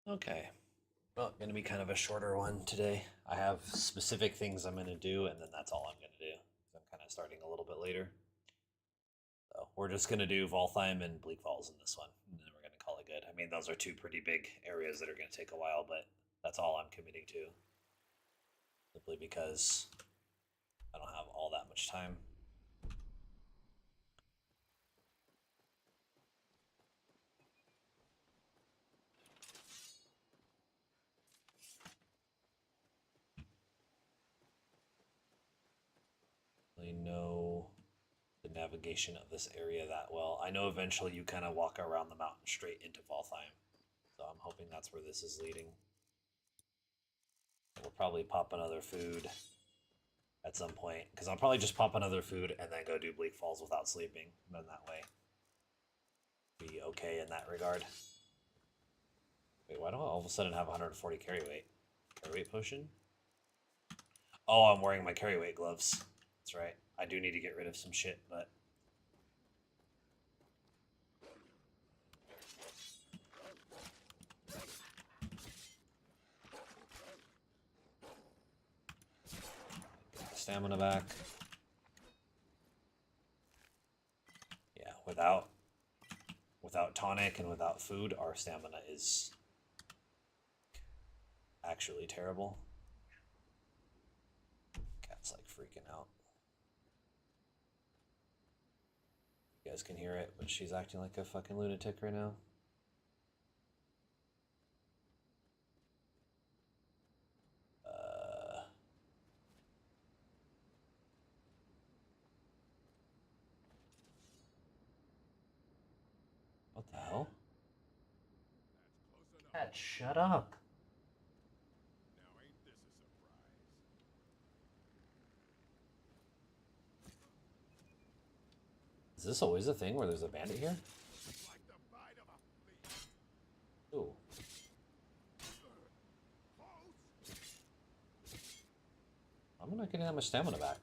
Okay. Well, going to be kind of a shorter one today. I have specific things I'm going to do, and then that's all I'm going to do. I'm kind of starting a little bit later. So we're just going to do Valtheim and Bleak Falls in this one, and then we're going to call it good. I mean, those are two pretty big areas that are going to take a while, but that's all I'm committing to. Simply because I don't have all that much time. I know the navigation of this area that well. I know eventually you kind of walk around the mountain straight into Valtheim, so I'm hoping that's where this is leading. We'll probably pop another food at some point, because I'll probably just pop another food and then go do Bleak Falls without sleeping, and then that way be okay in that regard. Wait, why do I all of a sudden have 140 carry weight? Carry weight potion? Oh, I'm wearing my carry weight gloves. That's right. I do need to get rid of some shit, but get the stamina back. Yeah, without tonic and without food, our stamina is actually terrible. Cat's like freaking out. You guys can hear it, but she's acting like a fucking lunatic right now. What the hell? Cat, shut up. Is this always a thing where there's a bandit here? Ooh. I'm not getting that much stamina back.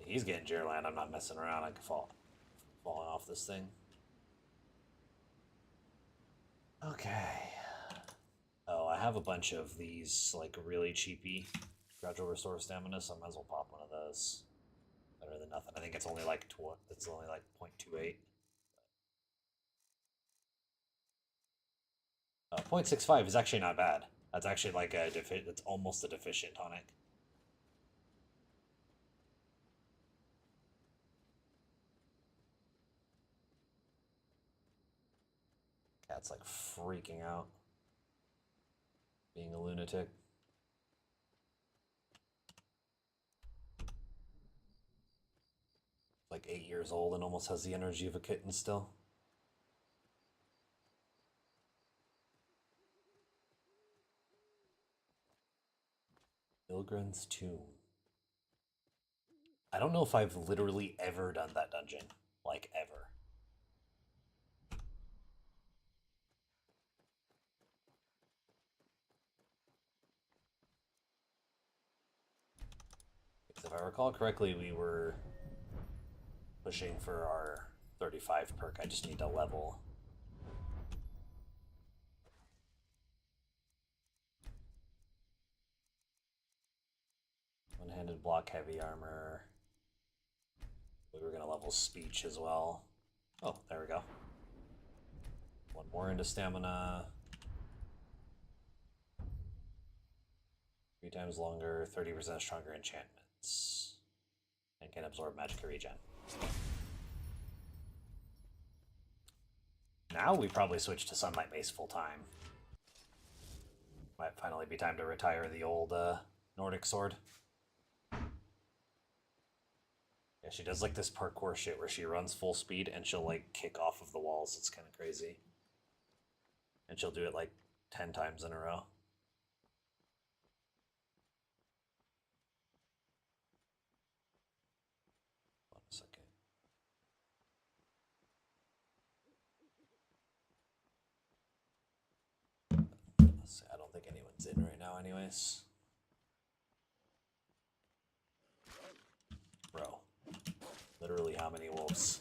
He's getting Jerland. I'm not messing around. I could falling off this thing. Okay. Oh, I have a bunch of these like really cheapy gradual restore stamina, so I might as well pop one of those. Better than nothing. I think it's only like 0.28. 0.65 is actually not bad. That's actually like it's almost a deficient tonic. Cat's like freaking out, being a lunatic. Like 8 years old and almost has the energy of a kitten still. Ilgrin's Tomb. I don't know if I've literally ever done that dungeon. Like, ever. Because if I recall correctly, we were pushing for our 35 perk. I just need to level. One-handed block heavy armor. We were going to level speech as well. Oh, there we go. One more into stamina. 3 times longer, 30% stronger enchantments. And can absorb magic regen. Now we probably switch to Sunlight Mace full time. Might finally be time to retire the old Nordic sword. Yeah, she does like this parkour shit where she runs full speed and she'll like kick off of the walls. It's kind of crazy. And she'll do it like 10 times in a row. Hold on a second. Let's see, I don't think anyone's in right now anyways. Bro. Literally how many wolves?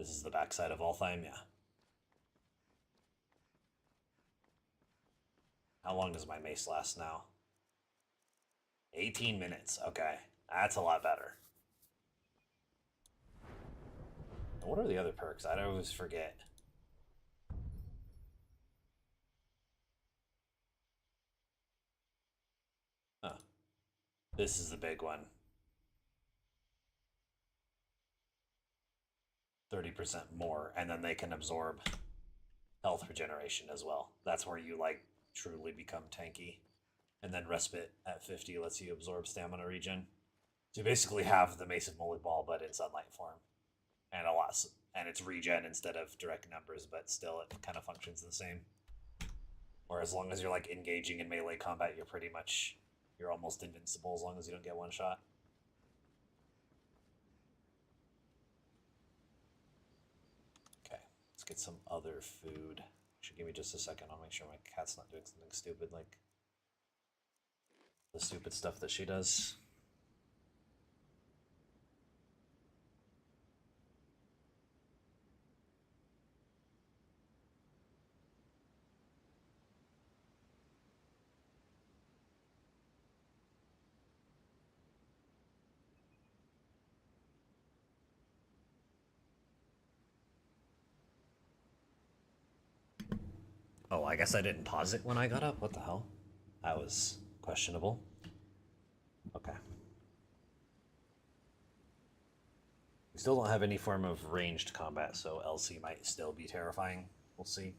This is the backside of Altheim, yeah. How long does my mace last now? 18 minutes. Okay, that's a lot better. And what are the other perks? I always forget. Huh. This is the big one. 30% more, and then they can absorb health regeneration as well. That's where you like truly become tanky. And then respite at 50 lets you absorb stamina regen. So you basically have the Mace of Moly Ball, but in sunlight form, and and it's regen instead of direct numbers, but still it kind of functions the same. Or as long as you're like engaging in melee combat, you're almost invincible as long as you don't get one shot. Okay, let's get some other food. Actually, give me just a second. I'll make sure my cat's not doing something stupid like the stupid stuff that she does. Oh, I guess I didn't pause it when I got up. What the hell? That was questionable. Okay. We still don't have any form of ranged combat, so LC might still be terrifying. We'll see.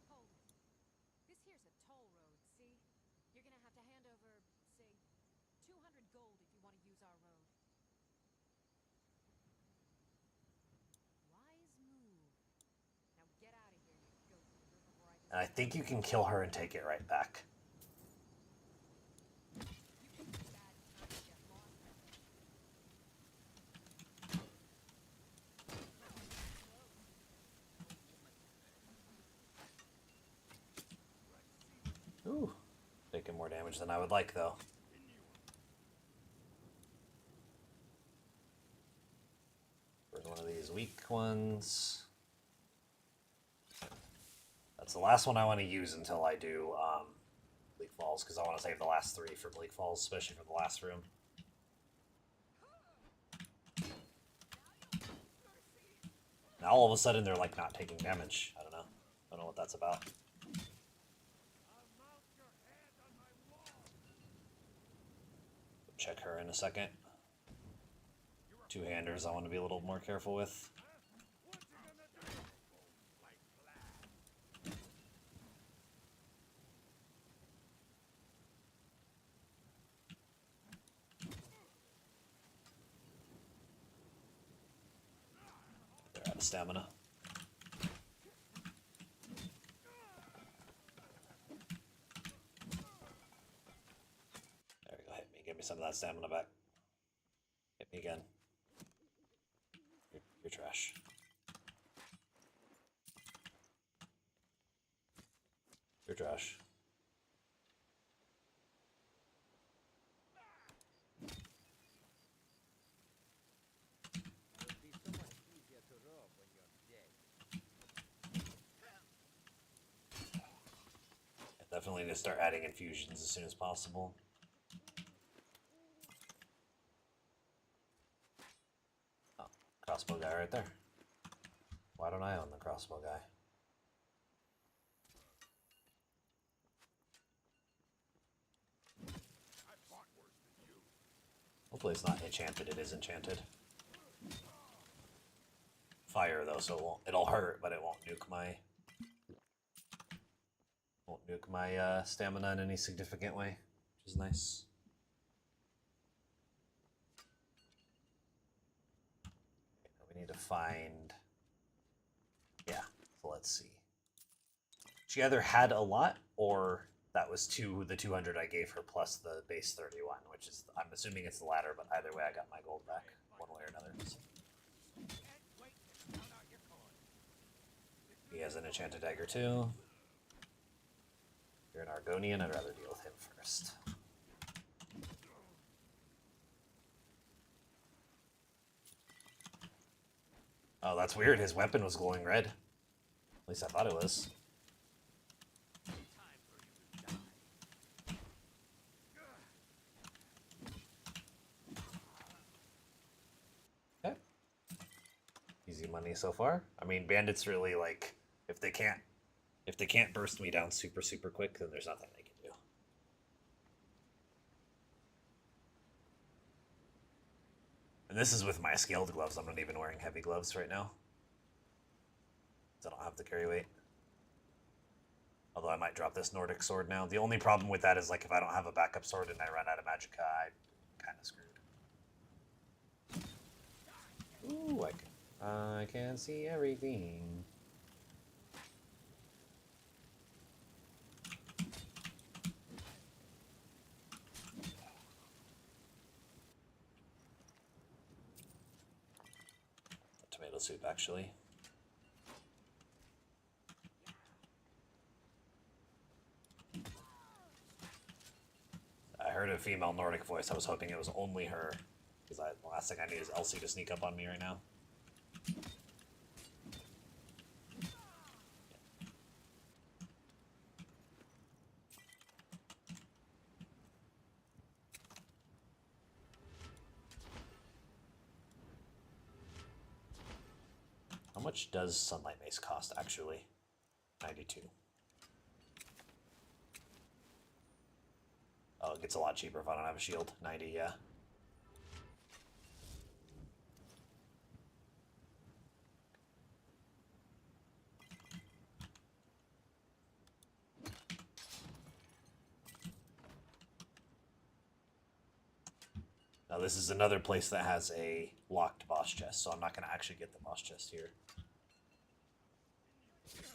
Hold it. This here's a toll road, see? You're gonna have to hand over, say, 200 gold if you want to use our road. Wise move. Now get out of here, you goat, before I And I think you can kill her and take it right back. Ooh, taking more damage than I would like, though. Where's one of these weak ones? That's the last one I want to use until I do Bleak Falls, because I want to save the last 3 for Bleak Falls, especially for the last room. Now all of a sudden they're like not taking damage. I don't know what that's about. Check her in a second. Two-handers I want to be a little more careful with. They're out of stamina. There we go, hit me. Give me some of that stamina back. Hit me again. You're trash. You're trash. Definitely need to start adding infusions as soon as possible. Oh, crossbow guy right there. Why don't I own the crossbow guy? Hopefully it's not enchanted. It is enchanted. Fire though, so it'll hurt, but it won't nuke my stamina in any significant way, which is nice. Okay, we need to find. Yeah, so let's see. She either had a lot, or that was the 200 I gave her plus the base 31, which is, I'm assuming it's the latter, but either way I got my gold back, one way or another. So. He has an enchanted dagger too. You're an Argonian, I'd rather deal with him first. Oh, that's weird. His weapon was glowing red. At least I thought it was. Okay. Easy money so far. I mean, bandits really, like, if they can't burst me down super quick, then there's nothing they can do. And this is with my scaled gloves. I'm not even wearing heavy gloves right now. I don't have the carry weight. Although I might drop this Nordic sword now. The only problem with that is, like, if I don't have a backup sword and I run out of magicka, I'm kind of screwed. Ooh, I can see everything. Tomato soup, actually. I heard a female Nordic voice. I was hoping it was only her, because the last thing I need is Elsie to sneak up on me right now. How much does Sunlight Mace cost, actually? 92. Oh, it gets a lot cheaper if I don't have a shield. 90, yeah. Now this is another place that has a locked boss chest, so I'm not going to actually get the boss chest here.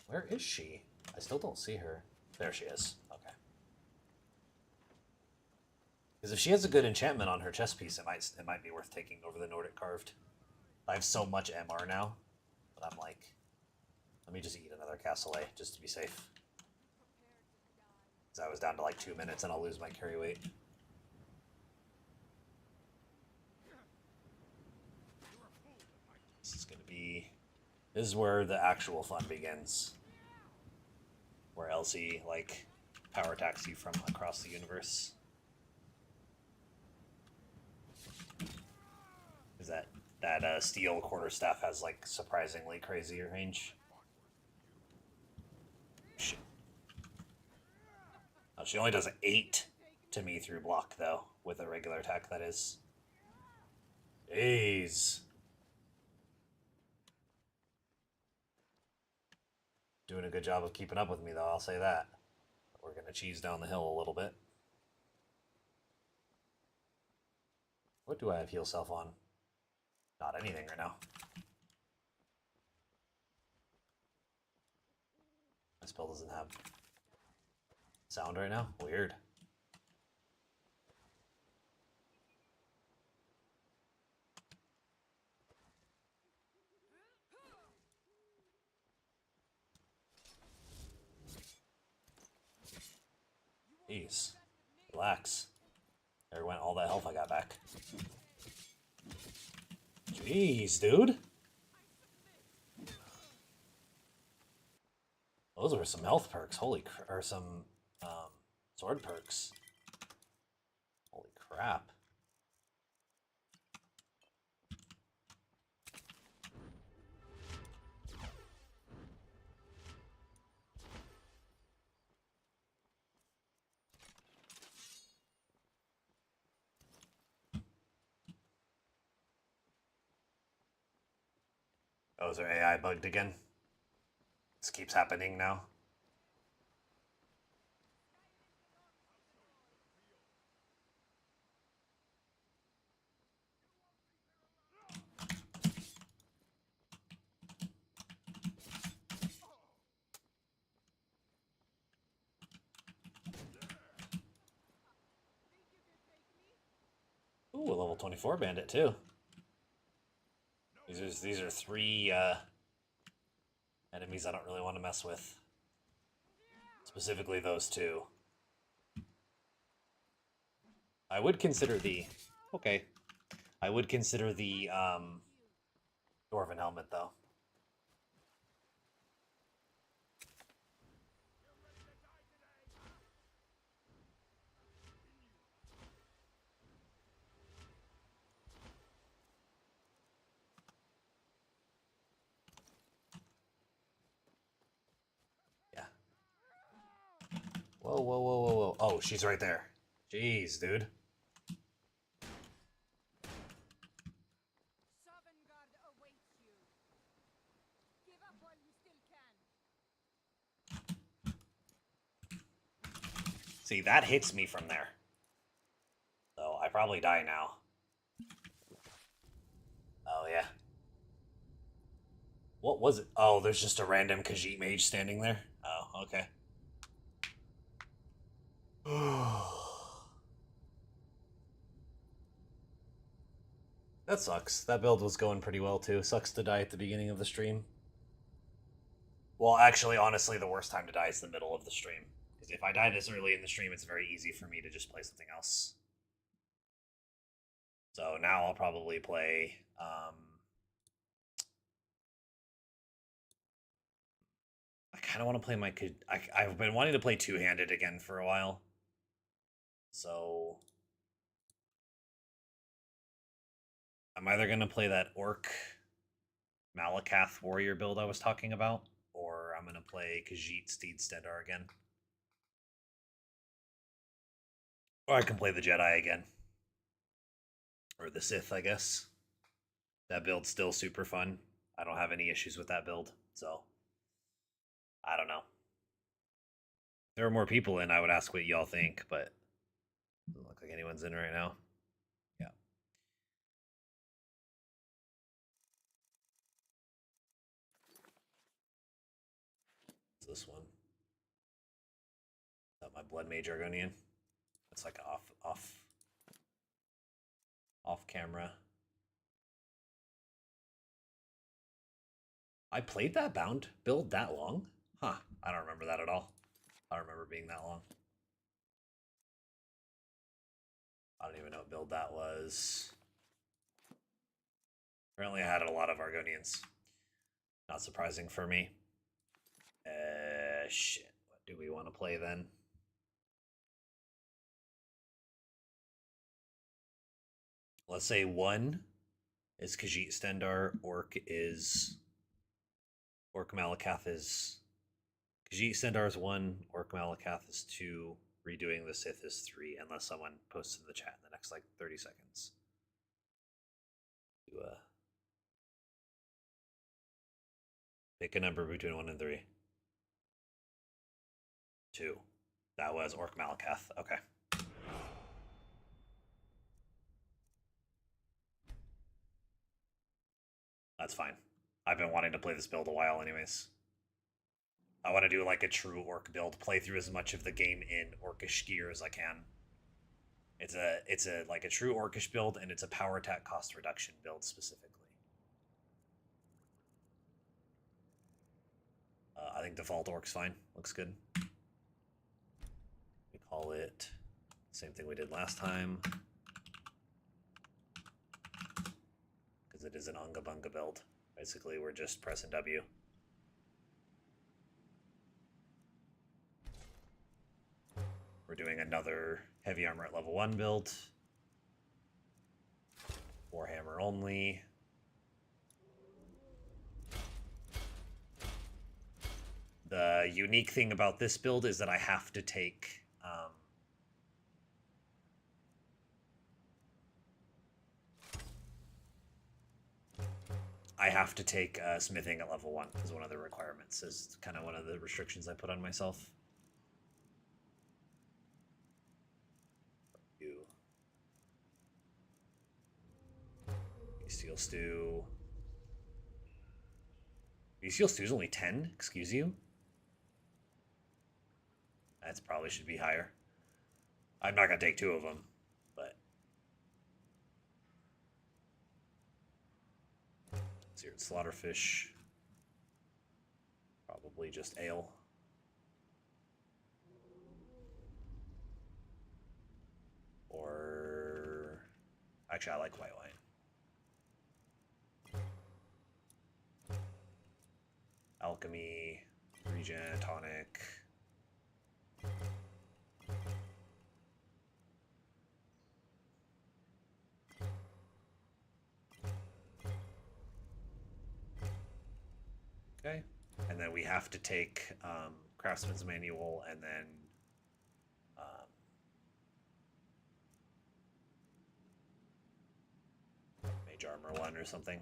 Where is she? I still don't see her. There she is. Okay. Because if she has a good enchantment on her chest piece, it might be worth taking over the Nordic Carved. I have so much MR now, but I'm like, let me just eat another cassoulet just to be safe. Because I was down to like 2 minutes and I'll lose my carry weight. This is where the actual fun begins. Where Elsie, like, power attacks you from across the universe. Is that steel quarterstaff has, like, surprisingly crazy range. Shit. Oh, she only does 8 to me through block, though, with a regular attack, that is. Jeez. Doing a good job of keeping up with me, though, I'll say that. We're going to cheese down the hill a little bit. What do I have heal self on? Not anything right now. My spell doesn't have sound right now? Weird. Jeez. Relax. There went all that health I got back. Jeez, dude. Those were some health perks. Or some sword perks. Holy crap. Oh, is their AI bugged again? This keeps happening now. Ooh, a level 24 bandit too. These are 3 enemies I don't really want to mess with. Specifically those 2. I would consider the... Okay. I would consider the Dwarven helmet, though. Whoa, whoa, whoa, whoa, whoa. Oh, she's right there. Jeez, dude. Sovngarde awaits you. Give up while you still can. See, that hits me from there. So I probably die now. Oh, yeah. What was it? Oh, there's just a random Khajiit mage standing there? Oh, okay. That sucks. That build was going pretty well, too. Sucks to die at the beginning of the stream. Well, actually, honestly, the worst time to die is the middle of the stream. Because if I die this early in the stream, it's very easy for me to just play something else. So now I'll probably play... I kind of want to play my... I've been wanting to play two-handed again for a while. So... I'm either going to play that Orc Malakath warrior build I was talking about, or I'm going to play Khajiit Steedstedar again. Or I can play the Jedi again. Or the Sith, I guess. That build's still super fun. I don't have any issues with that build, so... I don't know. If there are more people in, I would ask what y'all think, but... doesn't look like anyone's in right now. Yeah. This one. Is that my Blood Mage Argonian? That's like off camera. I played that bound build that long? Huh. I don't remember that at all. I don't remember being that long. I don't even know what build that was. Apparently I had a lot of Argonians. Not surprising for me. Shit. What do we want to play then? Let's say 1 is Khajiit Stendar, Orc Malakath is... Khajiit Stendar is 1, Orc Malakath is 2, redoing the Sith is 3, unless someone posts in the chat in the next, like, 30 seconds. Pick a number between 1 and 3. 2. That was Orc Malakath. Okay. That's fine. I've been wanting to play this build a while anyways. I want to do like a true Orc build, play through as much of the game in Orcish gear as I can. It's a like a true Orcish build, and it's a power attack cost reduction build specifically. I think default Orc's fine. Looks good. We call it same thing we did last time. Because it is an Unga Bunga build. Basically, we're just pressing W. We're doing another heavy armor at level 1 build. Warhammer only. The unique thing about this build is that I have to take smithing at level 1 as one of the requirements, is kind of one of the restrictions I put on myself. Steel Stew. Steel Stew's only 10? Excuse you? That probably should be higher. I'm not going to take 2 of them, but... Seared Slaughterfish. Probably just ale. Or... Actually, I like white wine. Alchemy, regen, tonic. Okay, and then we have to take Craftsman's Manual and then mage armor one or something.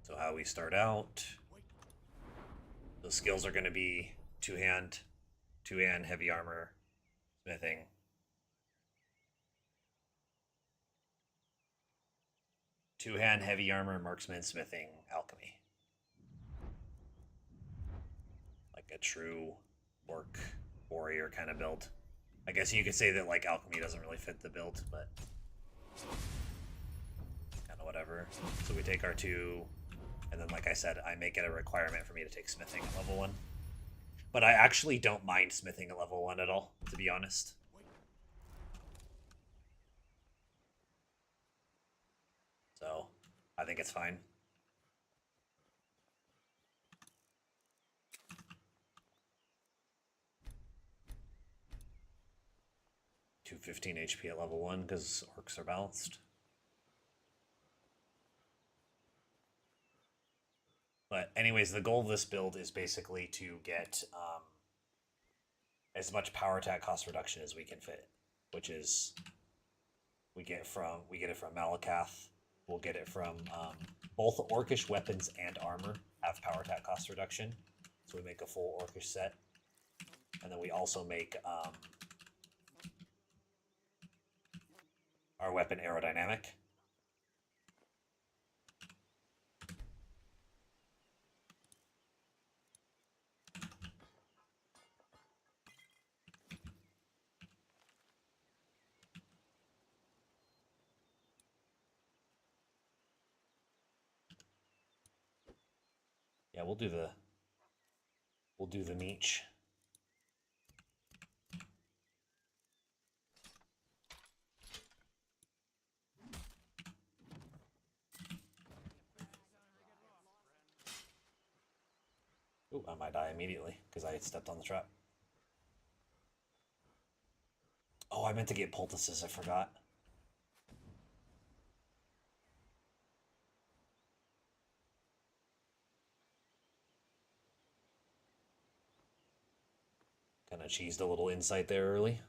So how we start out, the skills are going to be two-hand heavy armor, smithing. Two-hand heavy armor, marksman, smithing, alchemy. Like a true orc warrior kind of build. I guess you could say that like alchemy doesn't really fit the build, but kind of whatever. So we take our two, and then like I said, I make it a requirement for me to take smithing at level 1. But I actually don't mind smithing at level 1 at all, to be honest. So I think it's fine. $215 HP at level 1 because orcs are balanced. But anyways, the goal of this build is basically to get as much power attack cost reduction as we can fit, which is we get it from Malakath. We'll get it from both orcish weapons and armor have power attack cost reduction, so we make a full orcish set, and then we also make our weapon aerodynamic. Yeah, we'll do the niche. Ooh, I might die immediately because I stepped on the trap. Oh, I meant to get poultices, I forgot. Kind of cheesed a little insight there early.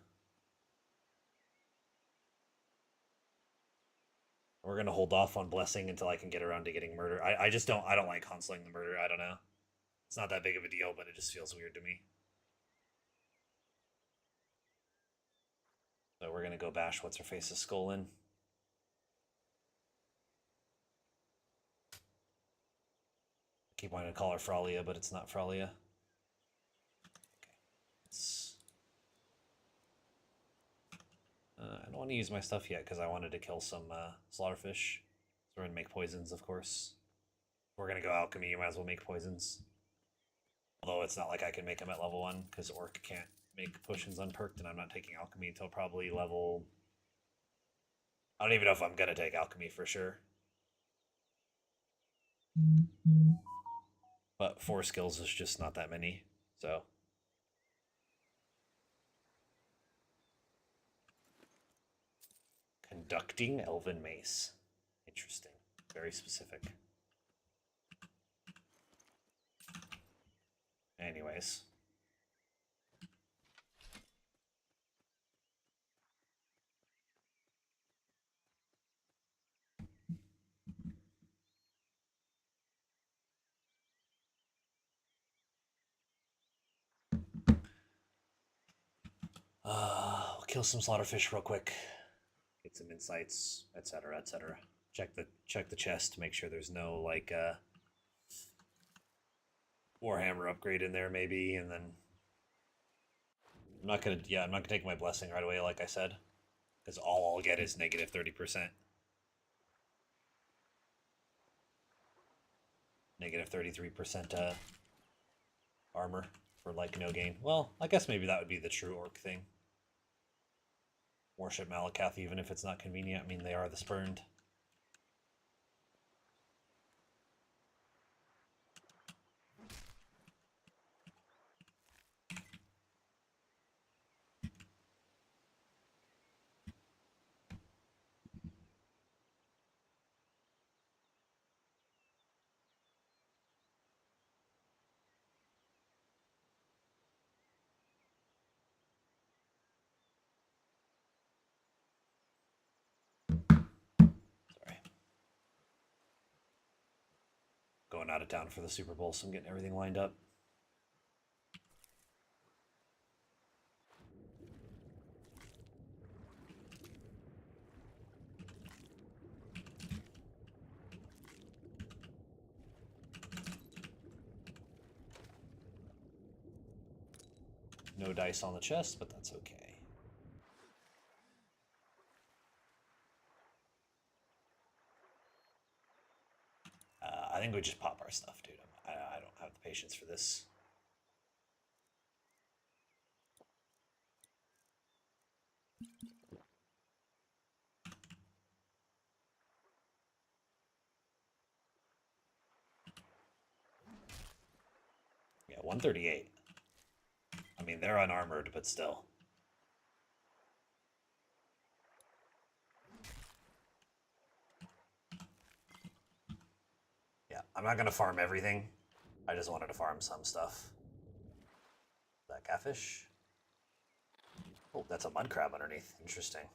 We're gonna hold off on blessing until I can get around to getting murder. I don't like consoling the murder. I don't know. It's not that big of a deal, but it just feels weird to me. So we're gonna go bash what's her face's skull in. Keep wanting to call her Fralia, but it's not Fralia. I don't want to use my stuff yet because I wanted to kill some slaughterfish. So we're going to make poisons, of course. If we're going to go alchemy, you might as well make poisons. Although it's not like I can make them at level 1 because orc can't make potions unperked, and I'm not taking alchemy until probably level... I don't even know if I'm going to take alchemy for sure. But 4 skills is just not that many, so... Conducting Elven Mace. Interesting. Very specific. Anyways. We'll kill some slaughterfish real quick. Get some insights, etc., etc. Check the chest to make sure there's no like Warhammer upgrade in there maybe, and then I'm not gonna take my blessing right away like I said, because all I'll get is negative 30%. Negative 33% armor for like no gain. Well, I guess maybe that would be the true orc thing. Worship Malakath even if it's not convenient. I mean, they are the spurned. going out of town for the Super Bowl, so I'm getting everything lined up. No dice on the chest, but that's okay. I think we just pop our stuff, dude. I don't have the patience for this. Yeah, 138. I mean, they're unarmored, but still. Yeah, I'm not gonna farm everything. I just wanted to farm some stuff. That catfish? Oh, that's a mud crab underneath. Interesting.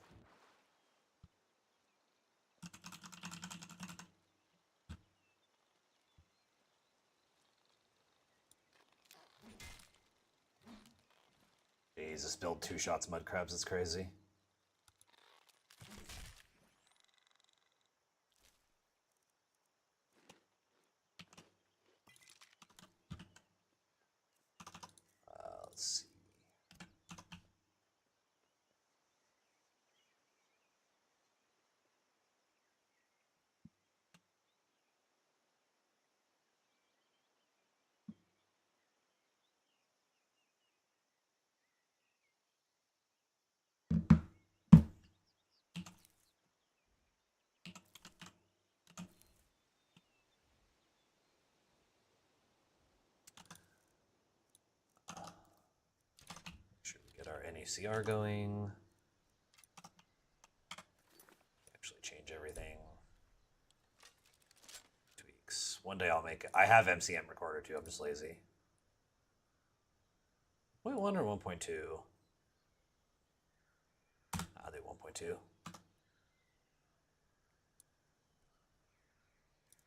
Jesus, build 2 shots mud crabs. It's crazy. Let's see. Should we get our NACR going? Actually change everything. Tweaks. One day I'll make it. I have MCM recorder too. I'm just lazy. 0.1 or 1.2? I'll do 1.2.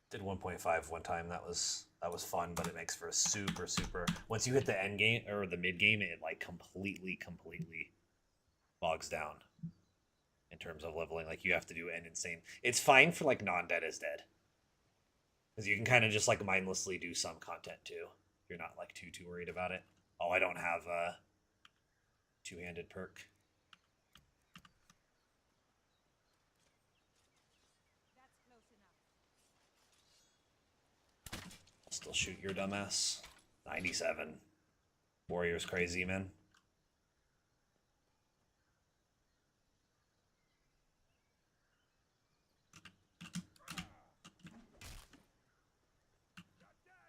Did 1.5 one time. That was fun, but it makes for a super. Once you hit the end game or the mid game, it like completely bogs down in terms of leveling. Like you have to do an insane. It's fine for like non-dead is dead, because you can kind of just like mindlessly do some content too. You're not like too worried about it. Oh, I don't have a two-handed perk. I'll still shoot your dumbass. 97. Warrior's crazy, man.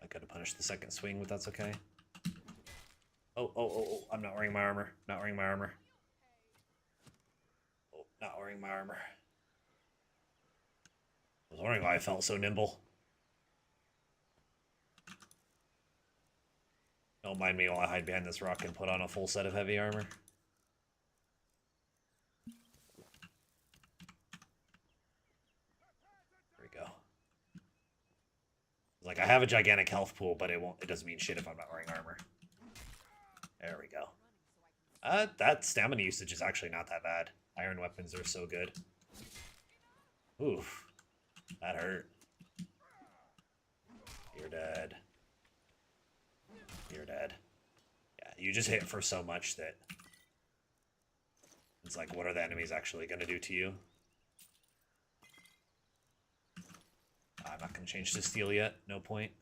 I gotta punish the second swing, but that's okay. Oh, I'm not wearing my armor. Not wearing my armor. Oh, not wearing my armor. I was wondering why I felt so nimble. Don't mind me while I hide behind this rock and put on a full set of heavy armor. There we go. Like, I have a gigantic health pool, but it doesn't mean shit if I'm not wearing armor. There we go. That stamina usage is actually not that bad. Iron weapons are so good. Oof. That hurt. You're dead. You're dead. Yeah, you just hit for so much that it's like, what are the enemies actually going to do to you? I'm not going to change to steel yet. No point.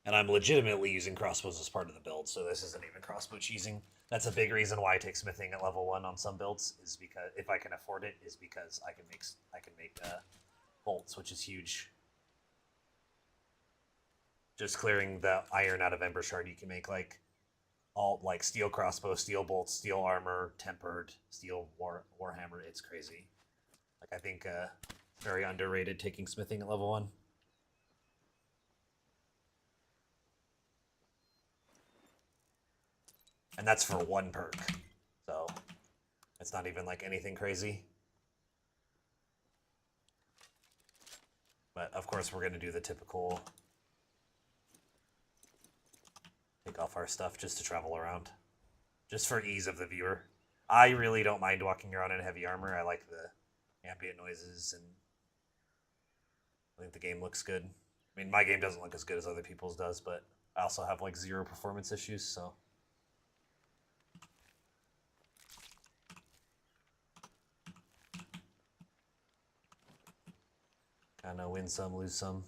And I'm legitimately using crossbows as part of the build, so this isn't even crossbow cheesing. That's a big reason why I take smithing at level 1 on some builds, is because if I can afford it, is because I can make bolts, which is huge. Just clearing the iron out of Ember Shard, you can make like all like steel crossbow, steel bolts, steel armor, tempered, steel warhammer. It's crazy. Like I think very underrated taking smithing at level 1. And that's for one perk. So it's not even like anything crazy. But of course we're going to do the typical take off our stuff just to travel around. Just for ease of the viewer. I really don't mind walking around in heavy armor. I like the ambient noises and I think the game looks good. I mean, my game doesn't look as good as other people's does, but I also have like 0 performance issues, so. Kind of win some, lose some.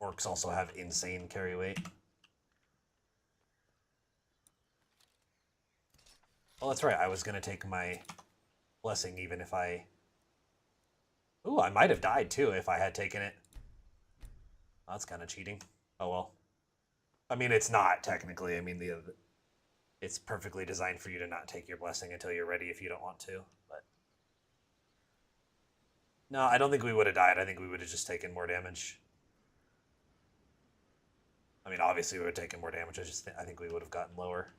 Orcs also have insane carry weight. Oh, that's right. I was going to take my blessing even if I... Ooh, I might have died too if I had taken it. That's kind of cheating. Oh, well. I mean, it's not technically. I mean, it's perfectly designed for you to not take your blessing until you're ready if you don't want to. But no, I don't think we would have died. I think we would have just taken more damage. I mean, obviously we would have taken more damage. I think we would have gotten lower.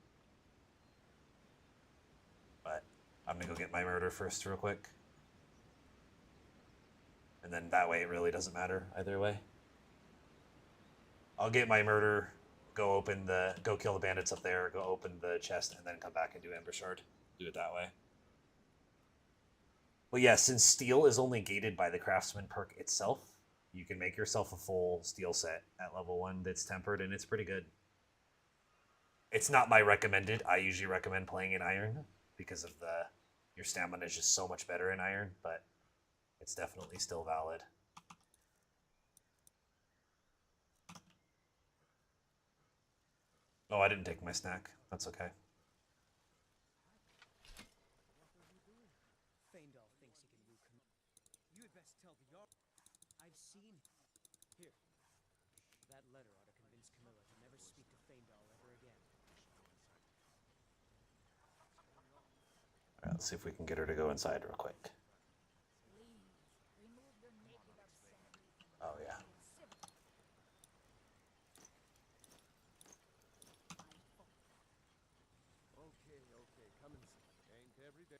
But I'm going to go get my murder first real quick. And then that way it really doesn't matter either way. I'll get my murder, go kill the bandits up there, go open the chest, and then come back and do Ember Shard. Do it that way. But yeah, since steel is only gated by the craftsman perk itself, you can make yourself a full steel set at level 1 that's tempered, and it's pretty good. It's not my recommended. I usually recommend playing in iron because of your stamina is just so much better in iron, but it's definitely still valid. Oh, I didn't take my snack. That's okay. Faendal thinks he can woo Camilla. You had best tell the Jarl. I've seen... Here. That letter ought to convince Camilla to never speak to Faendal ever again. All right, let's see if we can get her to go inside real quick. Oh, yeah. Okay, come inside. Ain't every day.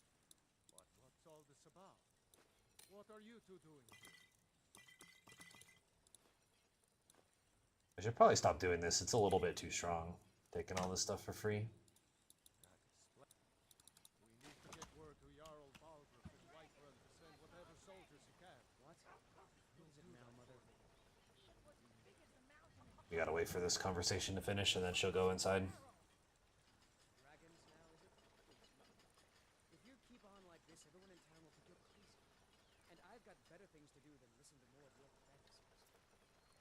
What's all this about? What are you two doing here? I should probably stop doing this. It's a little bit too strong, taking all this stuff for free. We need to get word to Jarl Balgruuf in Whiterun to send whatever soldiers he can. What? Who is it now, Mother? We gotta wait for this conversation to finish, and then she'll go inside. Dragons now, is it? Please, Mother. If you keep on like this, everyone in town will think you're crazy. And I've got better things to do than listen to more of your fantasies.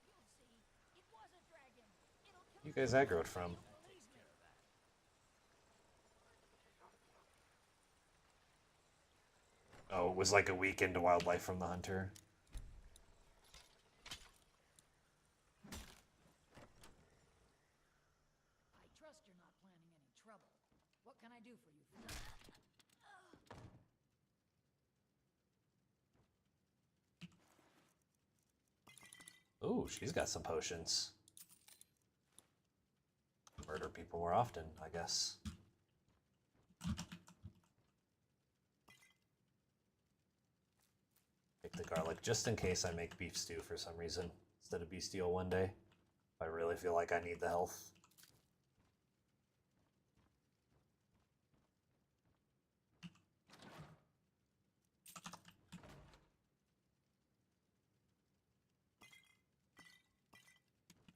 You'll see. It was a dragon. It'll kill You guys aggroed from? Oh, it was like a week into wildlife from the hunter. I trust you're not planning any trouble. What can I do for you? Ooh, she's got some potions. Murder people more often, I guess. Take the garlic just in case I make beef stew for some reason instead of bestial one day. If I really feel like I need the health.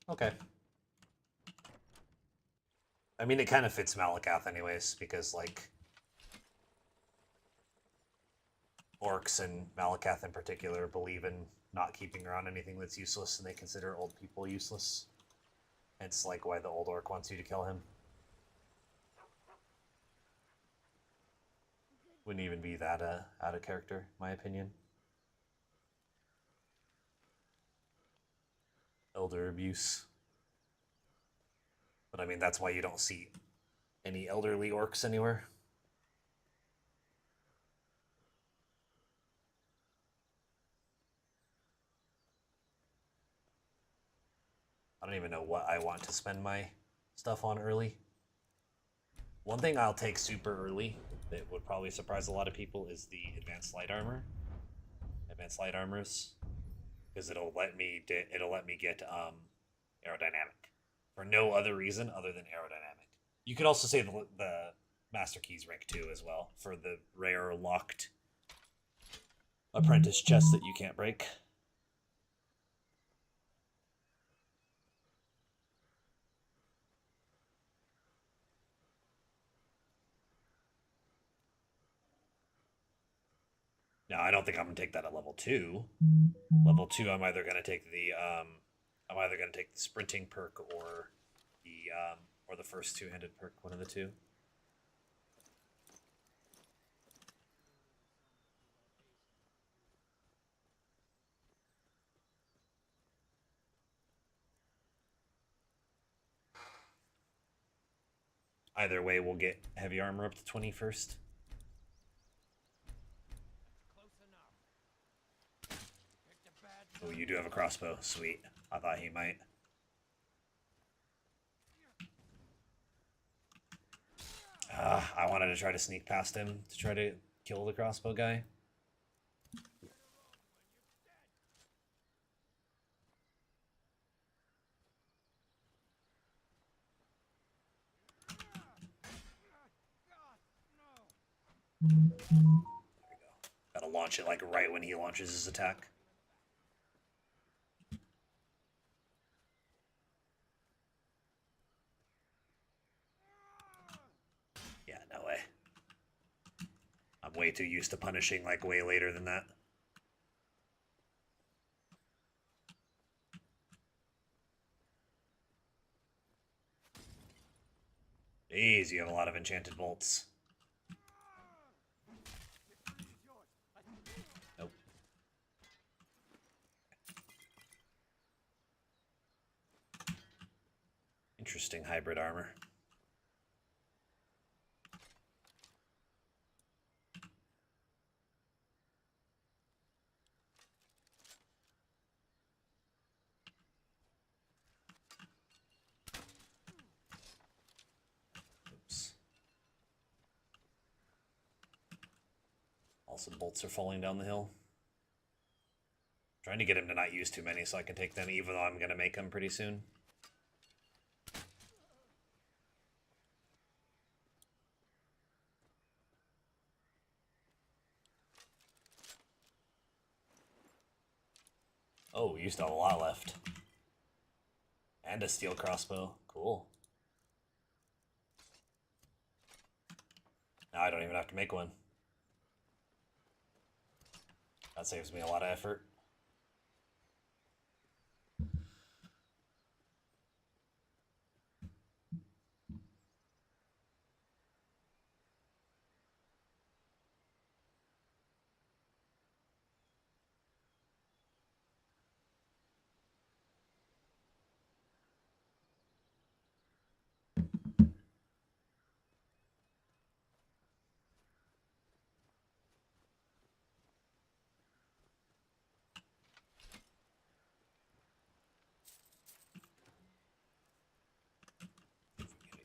Okay. I mean, it kind of fits Malakath anyways, because, like, orcs and Malakath in particular believe in not keeping around anything that's useless, and they consider old people useless. It's like why the old orc wants you to kill him. Wouldn't even be that out of character, in my opinion. Elder abuse. But I mean, that's why you don't see any elderly orcs anywhere. I don't even know what I want to spend my stuff on early. One thing I'll take super early that would probably surprise a lot of people is the advanced light armor. Advanced light armors, because it'll let me get aerodynamic for no other reason other than aerodynamic. You could also say the Master Keys rank 2 as well for the rare locked apprentice chest that you can't break. Now, I don't think I'm gonna take that at level 2. Level 2, I'm either gonna take the sprinting perk or the first two-handed perk, one of the two. Either way, we'll get heavy armor up to 20 first. Oh, you do have a crossbow. Sweet. I thought he might. I wanted to try to sneak past him to try to kill the crossbow guy. There we go. Gotta launch it like right when he launches his attack. Yeah, no way. I'm way too used to punishing like way later than that. Jeez, you have a lot of enchanted bolts. Nope. Interesting hybrid armor. Oops. Also, bolts are falling down the hill. Trying to get him to not use too many so I can take them, even though I'm going to make them pretty soon. Oh, we used to have a lot left. And a steel crossbow. Cool. Now I don't even have to make one. That saves me a lot of effort.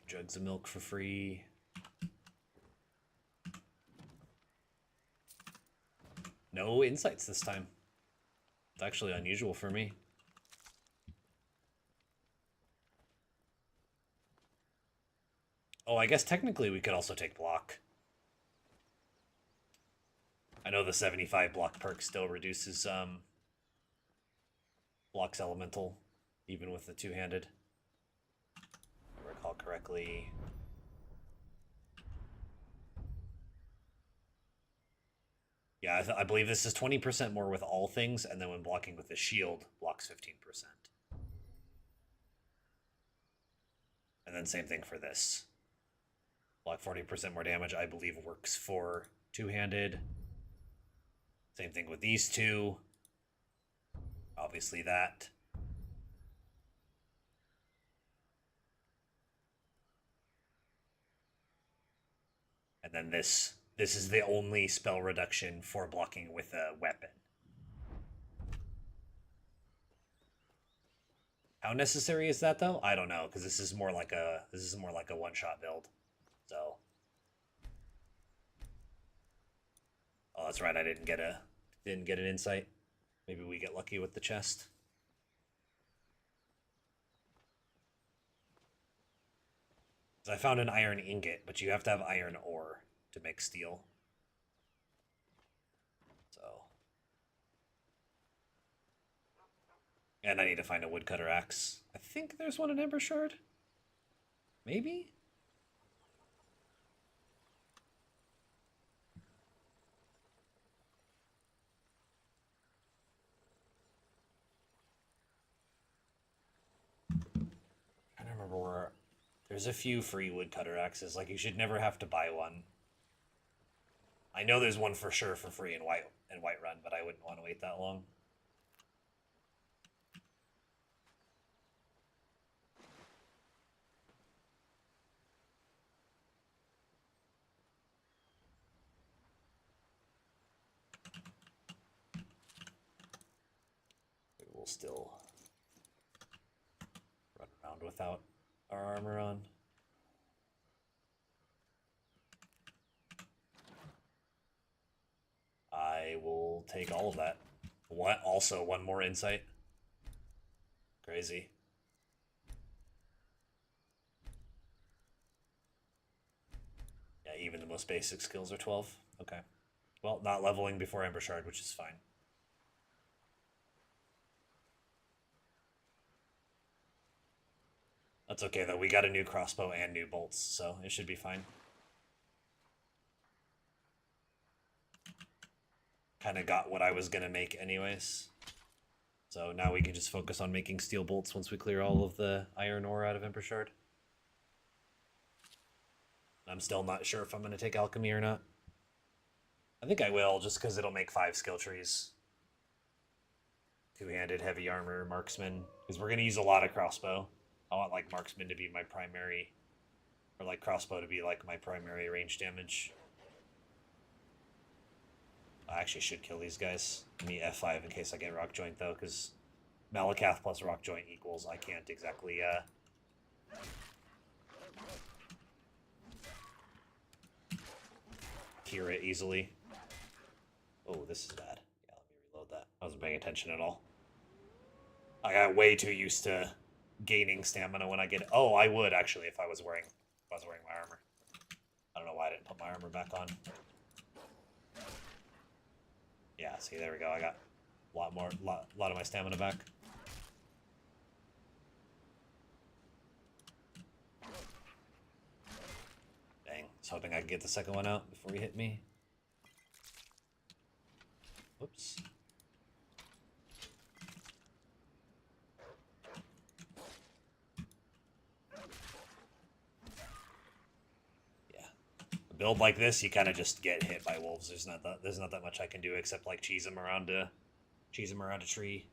Jugs of milk for free. No insights this time. It's actually unusual for me. Oh, I guess technically we could also take block. I know the 75 block perk still reduces block's elemental, even with the two-handed. If I recall correctly. Yeah, I believe this is 20% more with all things, and then when blocking with the shield, blocks 15%. And then same thing for this. Block 40% more damage, I believe works for two-handed. Same thing with these two. Obviously that. And then this is the only spell reduction for blocking with a weapon. How necessary is that though? I don't know, because this is more like a one-shot build. So, oh, that's right. I didn't get an insight. Maybe we get lucky with the chest. I found an iron ingot, but you have to have iron ore to make steel. So, and I need to find a woodcutter axe. I think there's one in Ember Shard. Maybe? I don't remember where. There's a few free woodcutter axes. Like, you should never have to buy one. I know there's one for sure for free in Whiterun, but I wouldn't want to wait that long. We will still run around without our armor on. I will take all of that. What? Also, one more insight. Crazy. Yeah, even the most basic skills are 12. Okay. Well, not leveling before Ember Shard, which is fine. That's okay, though. We got a new crossbow and new bolts, so it should be fine. Kind of got what I was going to make anyways. So now we can just focus on making steel bolts once we clear all of the iron ore out of Ember Shard. I'm still not sure if I'm going to take alchemy or not. I think I will, just because it'll make 5 skill trees. Two-handed, heavy armor, marksman. Because we're going to use a lot of crossbow. I want, like, marksman to be my primary... Or, like, crossbow to be, like, my primary range damage. I actually should kill these guys. Give me F5 in case I get rock joint, though, because Malakath plus rock joint equals I can't exactly, hear it easily. Oh, this is bad. Yeah, let me reload that. I wasn't paying attention at all. I got way too used to gaining stamina when I get... Oh, I would, actually, if I was wearing my armor. I don't know why I didn't put my armor back on. Yeah, see, there we go. I got a lot of my stamina back. Dang, I was hoping I could get the second one out before he hit me. Whoops. Build like this, you kind of just get hit by wolves. There's not that much I can do except like cheese them around a tree.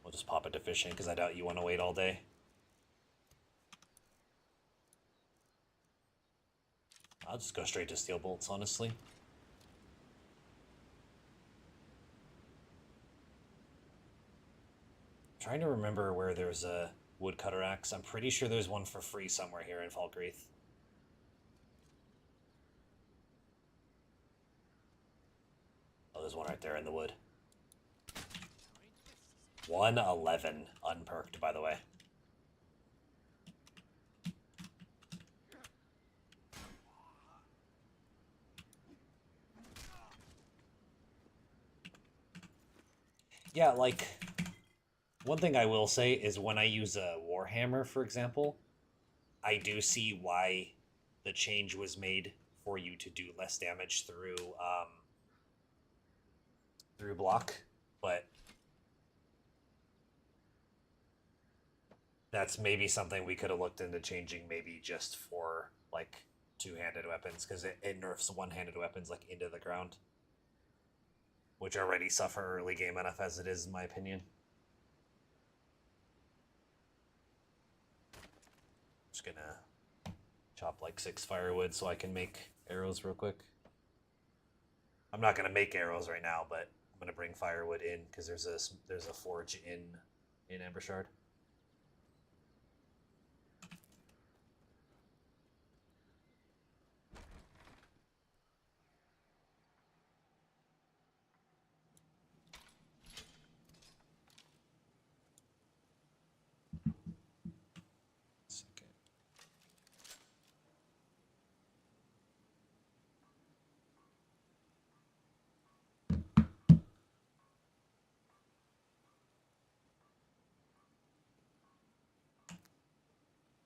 We'll just pop into fishing because I doubt you want to wait all day. I'll just go straight to steel bolts, honestly. I'm trying to remember where there's a woodcutter axe. I'm pretty sure there's one for free somewhere here in Falkreath. Oh, there's one right there in the wood. 111 unperked, by the way. Yeah, like... One thing I will say is when I use a Warhammer, for example, I do see why the change was made for you to do less damage through block, but that's maybe something we could have looked into changing, maybe just for like two-handed weapons, because it nerfs one-handed weapons like into the ground, which already suffer early game enough as it is, in my opinion. Just gonna chop like 6 firewood so I can make arrows real quick. I'm not gonna make arrows right now, but I'm gonna bring firewood in because there's a forge in Ambershard.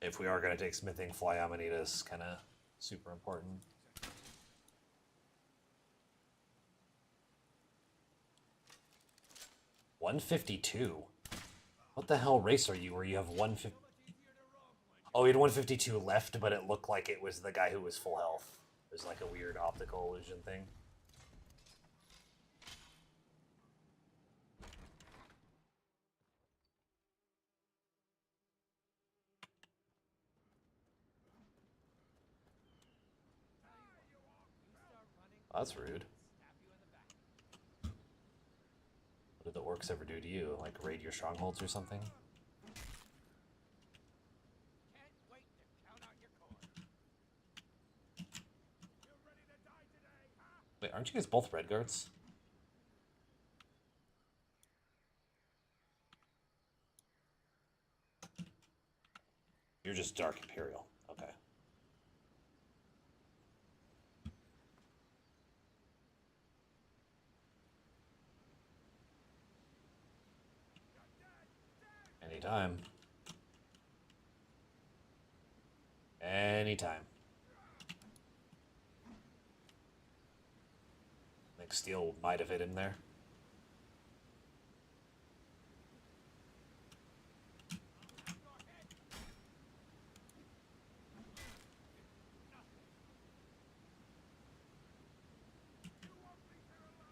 If we are going to take smithing, fly amanita is kind of super important. $152. What the hell race are you where you have 150? Oh, he had 152 left, but it looked like it was the guy who was full health. It was like a weird optical illusion thing. That's rude. What did the orcs ever do to you? Like raid your strongholds or something? Can't wait to count out your coin. You ready to die today, huh? Wait, aren't you guys both red guards? You're just Dark Imperial. Okay. Anytime. Anytime. I think steel might have hit him there.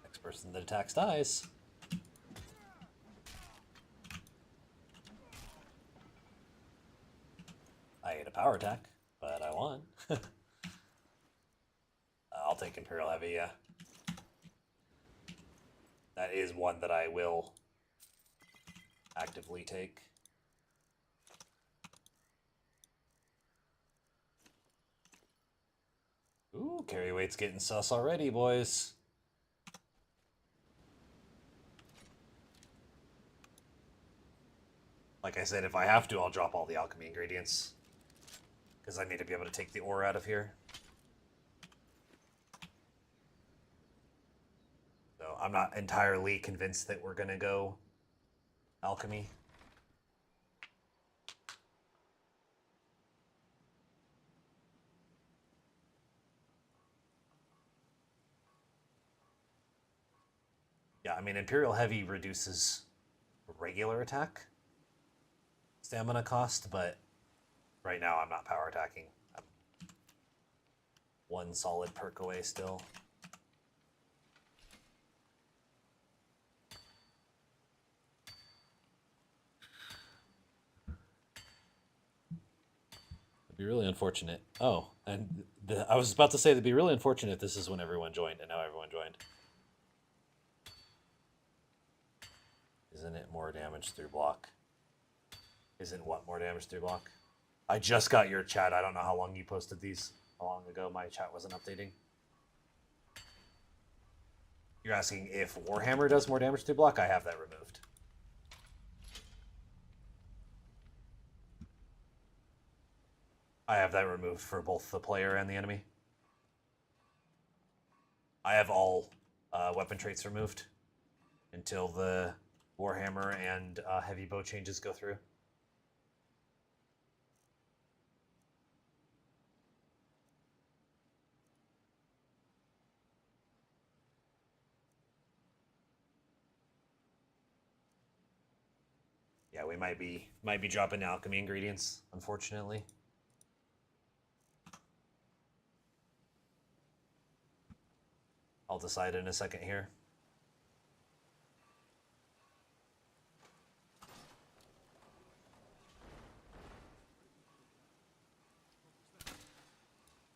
Next person that attacks dies. I ate a power attack, but I won. I'll take Imperial Heavy, yeah. That is one that I will actively take. Ooh, carry weight's getting sus already, boys. Like I said, if I have to, I'll drop all the alchemy ingredients. Because I need to be able to take the ore out of here. So I'm not entirely convinced that we're going to go alchemy. Yeah, I mean, Imperial Heavy reduces regular attack stamina cost, but right now I'm not power attacking. I'm one solid perk away still. It'd be really unfortunate. Oh, and I was about to say it'd be really unfortunate if this is when everyone joined, and now everyone joined. Isn't it more damage through block? Isn't what more damage through block? I just got your chat. I don't know how long you posted these. How long ago my chat wasn't updating. You're asking if Warhammer does more damage through block? I have that removed. I have that removed for both the player and the enemy. I have all weapon traits removed until the Warhammer and heavy bow changes go through. Yeah, we might be dropping alchemy ingredients, unfortunately. I'll decide in a second here.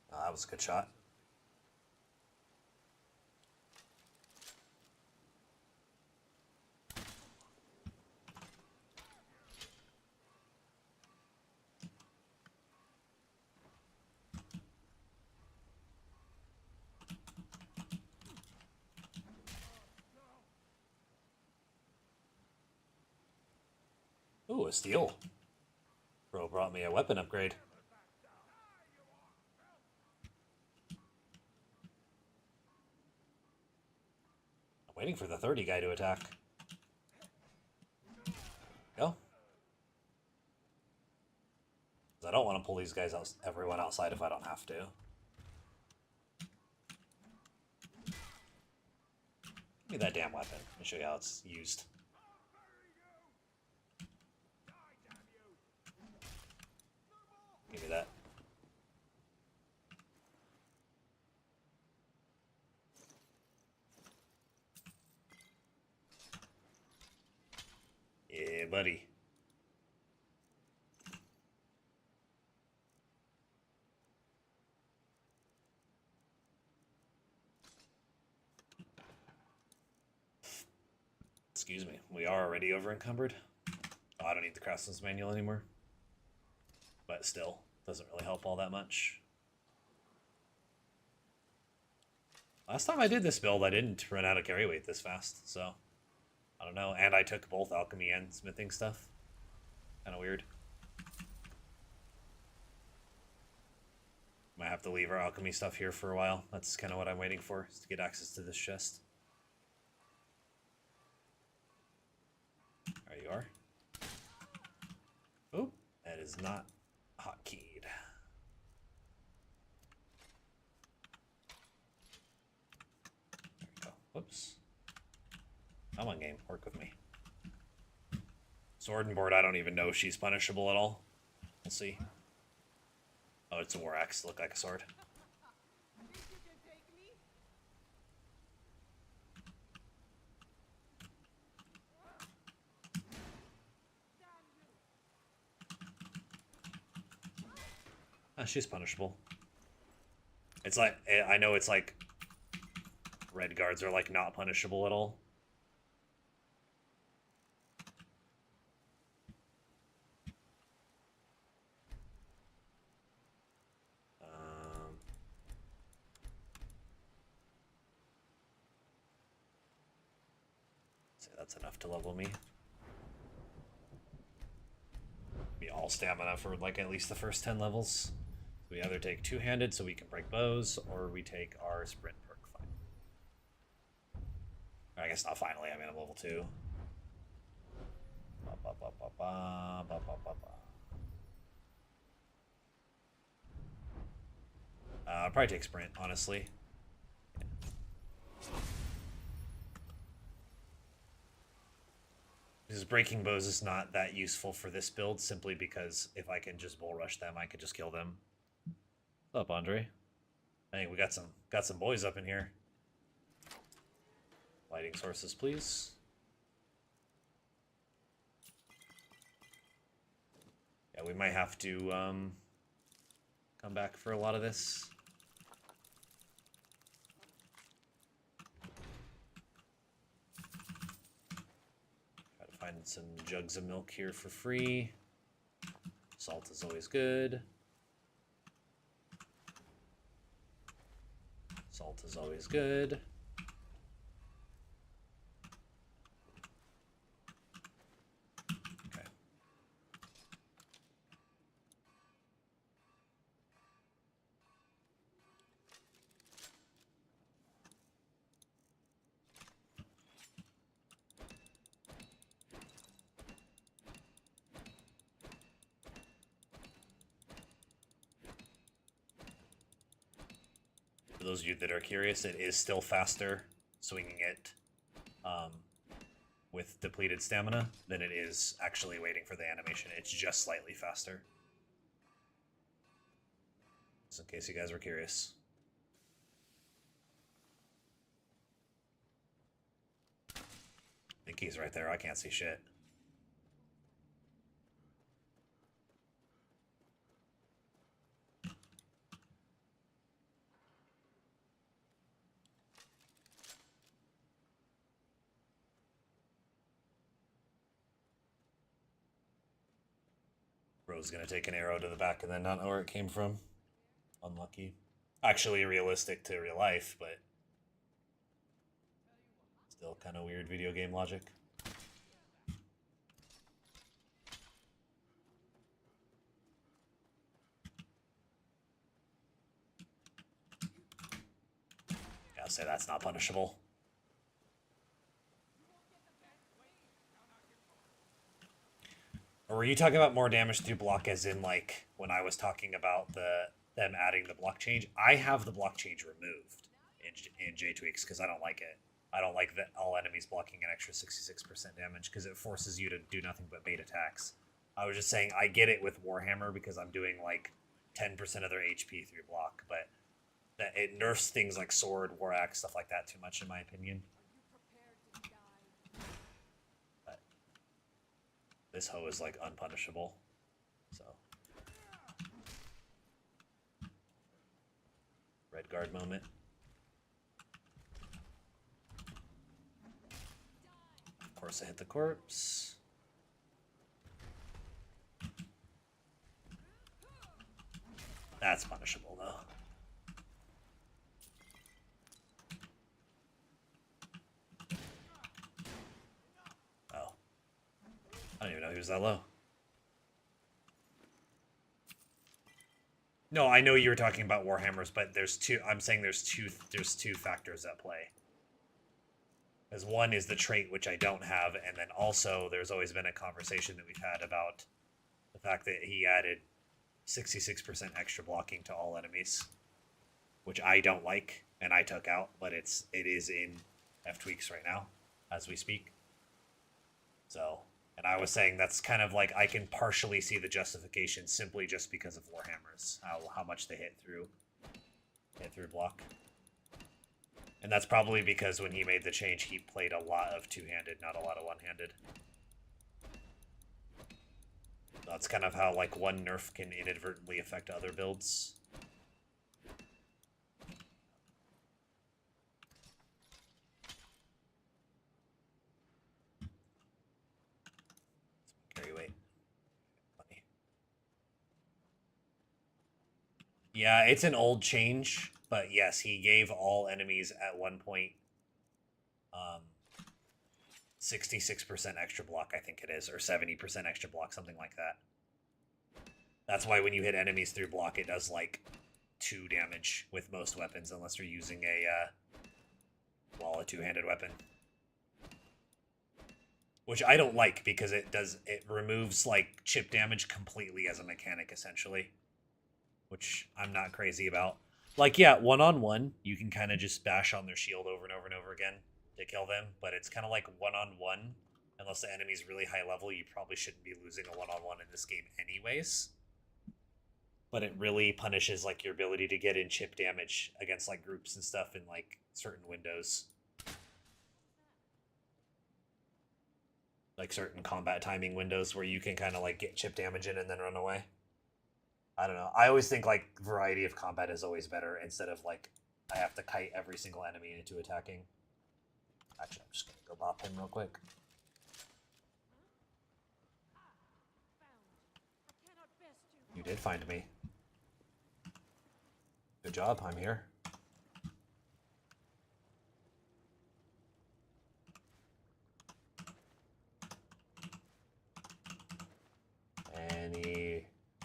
That was a good shot. Ooh, a steel. Bro brought me a weapon upgrade. I'm waiting for the 30 guy to attack. Go. I don't want to pull these guys out, everyone outside if I don't have to. Give me that damn weapon. Let me show you how it's used. Give me that. Yeah, buddy. Excuse me. We are already over encumbered. Oh, I don't need the Craftsman's Manual anymore. But still, doesn't really help all that much. Last time I did this build, I didn't run out of carry weight this fast, so I don't know. And I took both alchemy and smithing stuff. Kind of weird. Might have to leave our alchemy stuff here for a while. That's kind of what I'm waiting for, is to get access to this chest. There you are. Oh, that is not hotkeyed. There we go. Whoops. Come on, game. Work with me. Sword and board, I don't even know if she's punishable at all. We'll see. Oh, it's a war axe. Look like a sword. She's punishable. It's like, I know it's like red guards are like not punishable at all. Say that's enough to level me. Be all stamina for like at least the first 10 levels. We either take two-handed so we can break bows, or we take our sprint perk. I guess not finally, I mean I'm level 2. I'll probably take sprint, honestly. Because breaking bows is not that useful for this build, simply because if I can just bull rush them, I could just kill them. What's up, Andre? Hey, we got some boys up in here. Lighting sources, please. Yeah, we might have to come back for a lot of this. Try to find some jugs of milk here for free. Salt is always good. Salt is always good. Okay. For those of you that are curious, it is still faster swinging it with depleted stamina than it is actually waiting for the animation. It's just slightly faster. Just in case you guys were curious. I think he's right there. I can't see shit. Bro's gonna take an arrow to the back and then not know where it came from. Unlucky. Actually realistic to real life, but still kind of weird video game logic. say that's not punishable. Or were you talking about more damage through block as in like when I was talking about them adding the block change? I have the block change removed in J-Tweaks because I don't like it. I don't like that all enemies blocking an extra 66% damage because it forces you to do nothing but bait attacks. I was just saying I get it with Warhammer because I'm doing like 10% of their HP through block, but that it nerfs things like sword, war axe, stuff like that too much in my opinion. But this hoe is like unpunishable, so red guard moment. Of course I hit the corpse. That's punishable though. Oh. I don't even know he was that low. No, I know you were talking about Warhammers, but there's two. I'm saying there's two factors at play. As one is the trait, which I don't have, and then also there's always been a conversation that we've had about the fact that he added 66% extra blocking to all enemies, which I don't like, and I took out, but it is in ftweaks right now, as we speak. So, and I was saying that's kind of like I can partially see the justification simply just because of Warhammers, how much they hit through block. And that's probably because when he made the change, he played a lot of two-handed, not a lot of one-handed. That's kind of how like one nerf can inadvertently affect other builds. Carry weight. Funny. Yeah, it's an old change, but yes, he gave all enemies at one point 66% extra block, I think it is, or 70% extra block, something like that. That's why when you hit enemies through block, it does like 2 damage with most weapons, unless you're using a two-handed weapon. Which I don't like because it removes like chip damage completely as a mechanic, essentially. Which I'm not crazy about. Like, yeah, one-on-one, you can kind of just bash on their shield over and over and over again to kill them, but it's kind of like one-on-one. Unless the enemy's really high level, you probably shouldn't be losing a one-on-one in this game anyways. But it really punishes like your ability to get in chip damage against like groups and stuff in like certain windows. Like certain combat timing windows where you can kind of like get chip damage in and then run away. I don't know. I always think like variety of combat is always better instead of like I have to kite every single enemy into attacking. Actually, I'm just gonna go bop him real quick. You did find me. Good job, I'm here.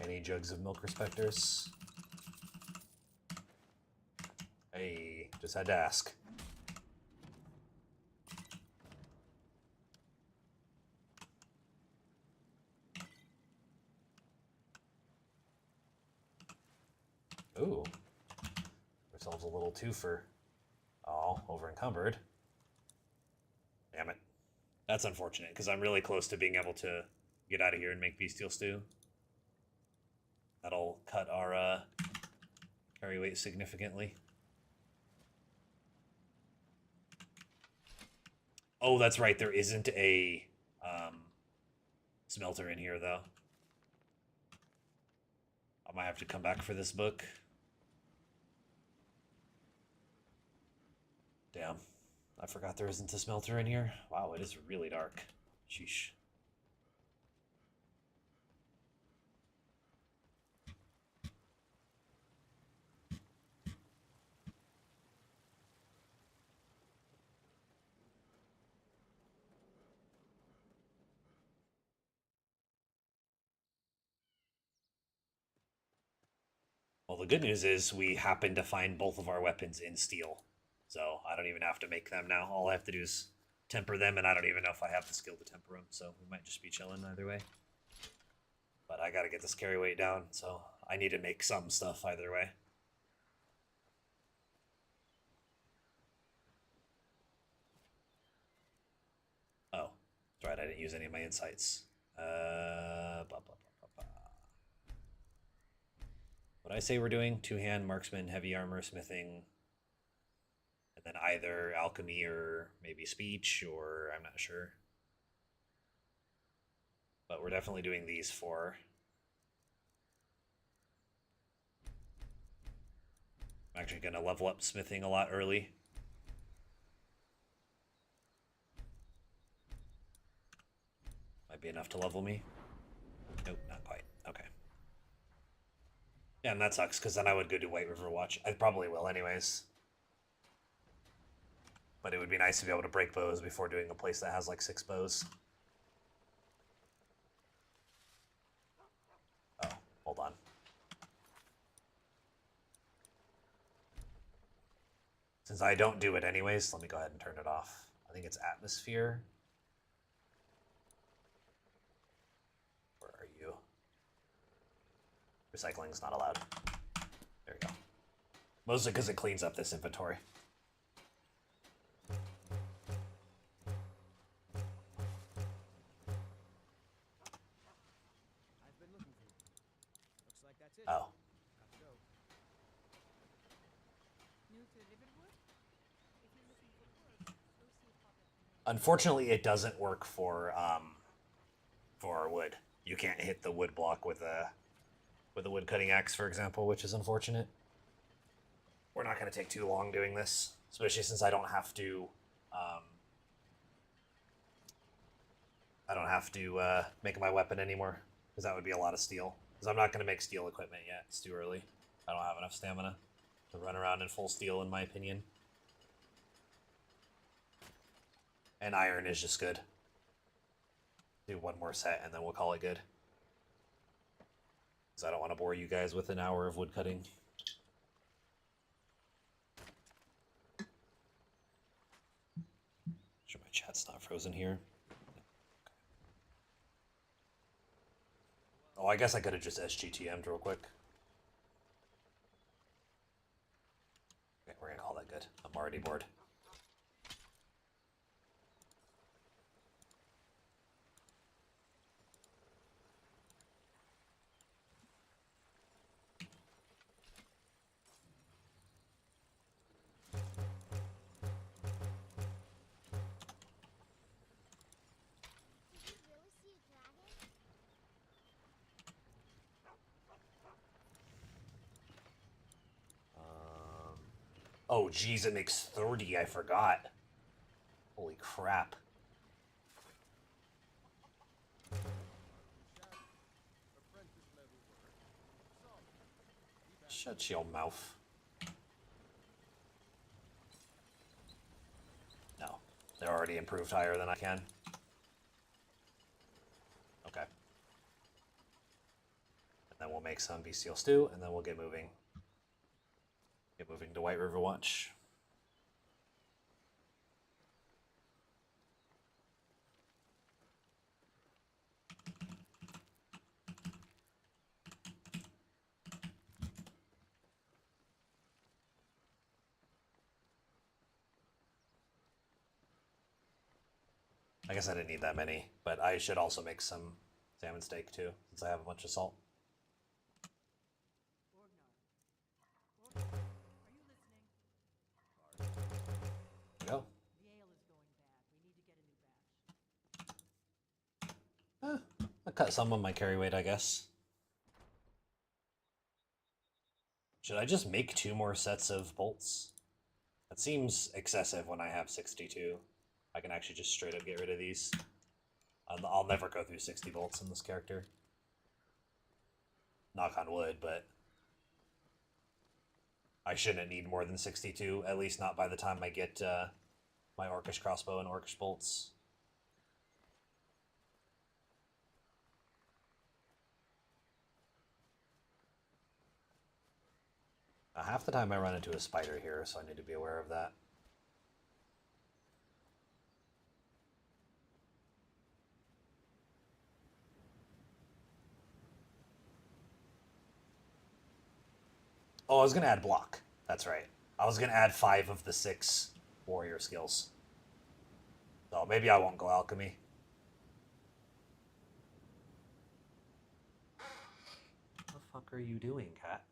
Any jugs of milk respecters? Hey, just had to ask. Ooh. Ourselves a little twofer. Oh, over encumbered. Damn it. That's unfortunate, because I'm really close to being able to get out of here and make bestial stew. That'll cut our carry weight significantly. Oh, that's right. There isn't a smelter in here, though. I might have to come back for this book. Damn. I forgot there isn't a smelter in here. Wow, it is really dark. Sheesh. Well, the good news is we happened to find both of our weapons in steel. So I don't even have to make them now. All I have to do is temper them, and I don't even know if I have the skill to temper them, so we might just be chilling either way. But I gotta get this carry weight down, so I need to make some stuff either way. Oh, that's right, I didn't use any of my insights. What I say we're doing? Two-hand, marksman, heavy armor, smithing, and then either alchemy or maybe speech, or I'm not sure. But we're definitely doing these four. I'm actually going to level up smithing a lot early. Might be enough to level me. Nope, not quite. Okay. Yeah, and that sucks, because then I would go to White River Watch. I probably will anyways. But it would be nice to be able to break bows before doing a place that has like 6 bows. Oh, hold on. Since I don't do it anyways, let me go ahead and turn it off. I think it's atmosphere. Where are you? Recycling is not allowed. There you go. Mostly because it cleans up this inventory. I've been looking for you. Looks like that's it. Oh. Got to go. New to Liverwood? If you're looking for work, go see Father Fernandez. Unfortunately, it doesn't work for wood. You can't hit the wood block with a wood cutting axe, for example, which is unfortunate. We're not going to take too long doing this, especially since I don't have to make my weapon anymore, because that would be a lot of steel. Because I'm not going to make steel equipment yet. It's too early. I don't have enough stamina to run around in full steel, in my opinion. And iron is just good. Do one more set and then we'll call it good. Because I don't want to bore you guys with an hour of wood cutting. Sure my chat's not frozen here. Oh, I guess I could have just SGTM'd real quick. Okay, we're gonna call that good. I'm already bored. Did you really see a dragon? Oh, geez, it makes 30. I forgot. Holy crap. Apprentice level work. Solid. Shut your mouth. No, they're already improved higher than I can. Okay. And then we'll make some bestial stew, and then we'll get moving. Get moving to White River Watch. I guess I didn't need that many, but I should also make some salmon steak too, since I have a bunch of salt. Orgnar. Orgnar, are you listening? There you go. The ale is going bad. We need to get a new batch. I'll cut some of my carry weight, I guess. Should I just make 2 more sets of bolts? That seems excessive when I have 62. I can actually just straight up get rid of these. I'll never go through 60 bolts in this character. Knock on wood, but I shouldn't need more than 62, at least not by the time I get my Orcish crossbow and Orcish bolts. Half the time I run into a spider here, so I need to be aware of that. Oh, I was gonna add block. That's right. I was gonna add 5 of the 6 warrior skills. So maybe I won't go alchemy. What the fuck are you doing, cat?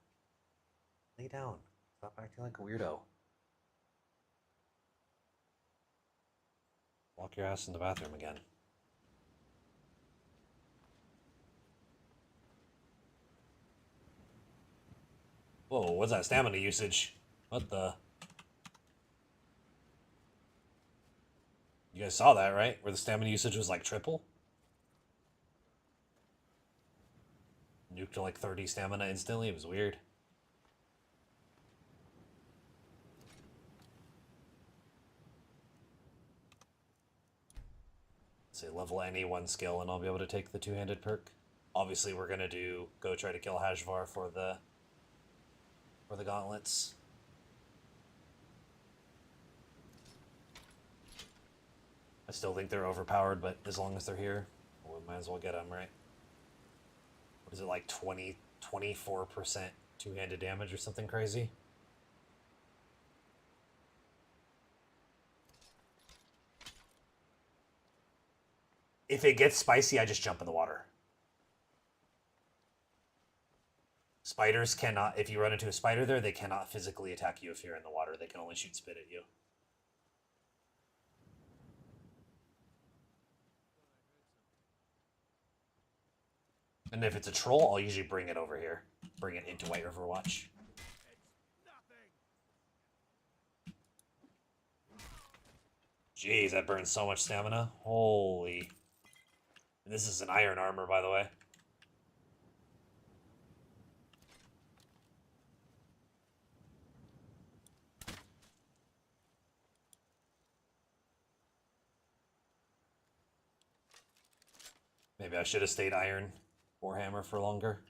Lay down. Stop acting like a weirdo. Walk your ass in the bathroom again. Whoa, what's that stamina usage? What the? You guys saw that, right? Where the stamina usage was like triple? Nuked to like 30 stamina instantly. It was weird. Say level any one skill and I'll be able to take the two-handed perk. Obviously we're gonna go try to kill Hashvar for the gauntlets. I still think they're overpowered, but as long as they're here, we might as well get them, right? What is it, like 24% two-handed damage or something crazy? If it gets spicy, I just jump in the water. Spiders cannot, if you run into a spider there, they cannot physically attack you if you're in the water. They can only shoot spit at you. And if it's a troll, I'll usually bring it over here. Bring it into White River Watch. Jeez, that burns so much stamina. Holy. And this is an iron armor, by the way. Maybe I should have stayed iron Warhammer for longer.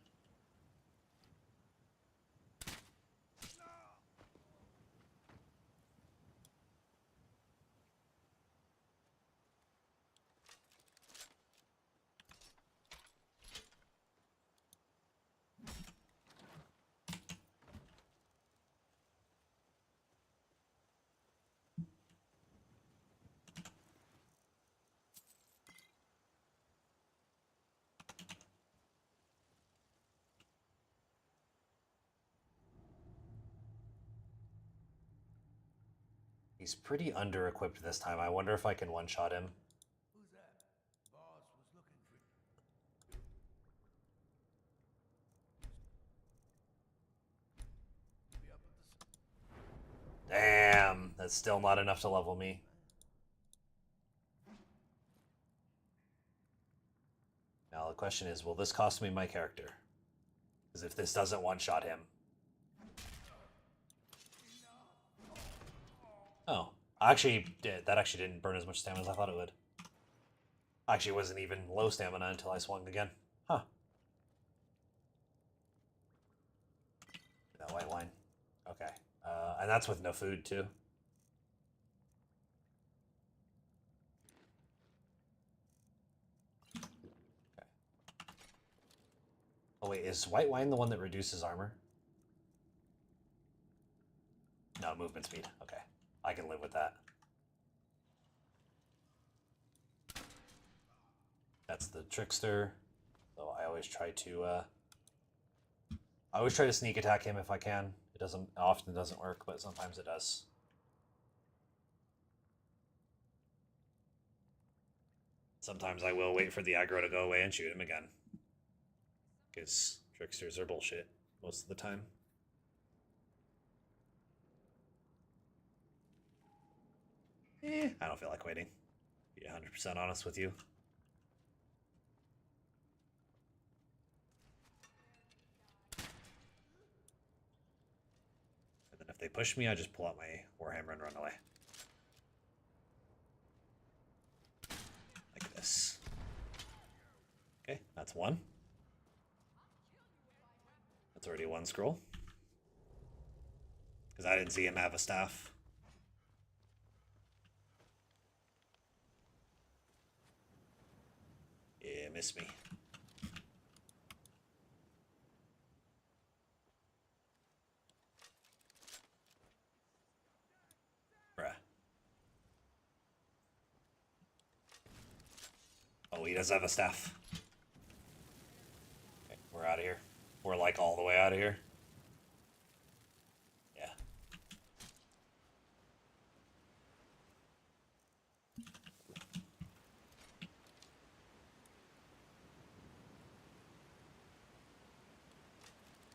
He's pretty under-equipped this time. I wonder if I can one-shot him. Who's that? Boss was looking for you. Be up at the Damn, that's still not enough to level me. Now the question is, will this cost me my character? Because if this doesn't one-shot him... Oh, actually, that actually didn't burn as much stamina as I thought it would. Actually, it wasn't even low stamina until I swung again. Huh. That white wine. Okay. And that's with no food, too. Okay. Oh, wait, is white wine the one that reduces armor? No, movement speed. Okay. I can live with that. That's the trickster. So I always try to sneak attack him if I can. It often doesn't work, but sometimes it does. Sometimes I will wait for the aggro to go away and shoot him again. Because tricksters are bullshit most of the time. I don't feel like waiting. Be 100% honest with you. And then if they push me, I just pull out my Warhammer and run away. Like this. Okay, that's one. That's already one scroll. Because I didn't see him have a staff. Yeah, miss me. Oh, he does have a staff. Okay, we're out of here. We're like all the way out of here. Yeah.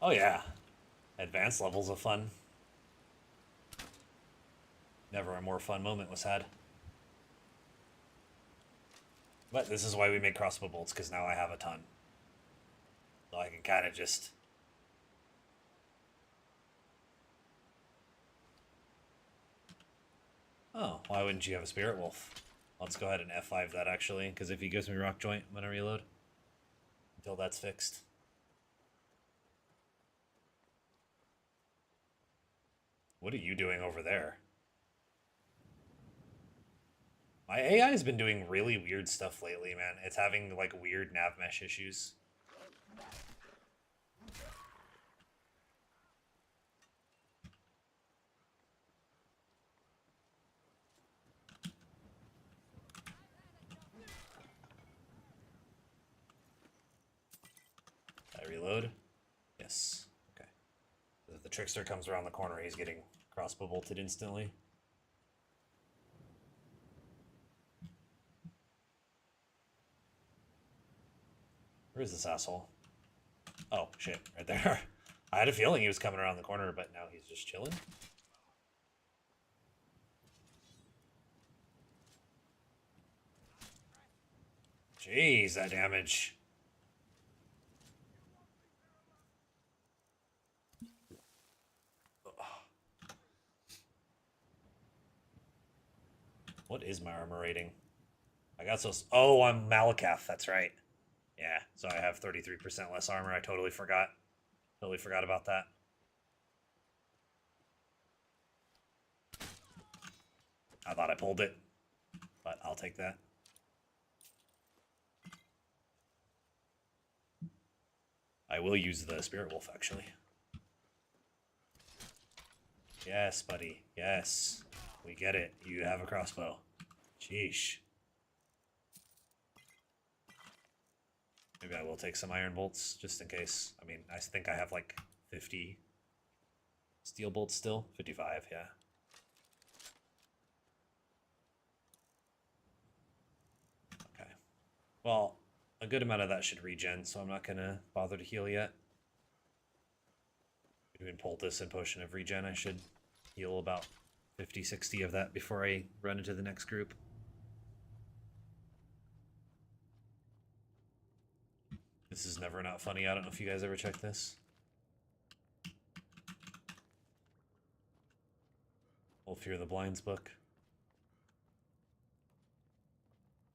Oh yeah. Advanced levels of fun. Never a more fun moment was had. But this is why we make crossbow bolts, because now I have a ton. So I can kind of just... Oh, why wouldn't you have a spirit wolf? Let's go ahead and F5 that actually, because if he gives me rock joint, I'm going to reload. Until that's fixed. What are you doing over there? My AI has been doing really weird stuff lately, man. It's having, like, weird nav mesh issues. Did I reload? Yes. Okay. If the trickster comes around the corner, he's getting crossbow bolted instantly. Where is this asshole? Oh, shit. Right there. I had a feeling he was coming around the corner, but now he's just chilling. Jeez, that damage. What is my armor rating? I got so... Oh, I'm Malakath. That's right. Yeah, so I have 33% less armor. I totally forgot. Totally forgot about that. I thought I pulled it, but I'll take that. I will use the Spirit Wolf, actually. Yes, buddy. Yes. We get it. You have a crossbow. Sheesh. Maybe I will take some iron bolts, just in case. I mean, I think I have like 50 steel bolts still. 55, yeah. Okay. Well, a good amount of that should regen, so I'm not going to bother to heal yet. Between poultice and potion of regen, I should heal about 50, 60 of that before I run into the next group. This is never not funny. I don't know if you guys ever check this. Old Fear the Blinds book.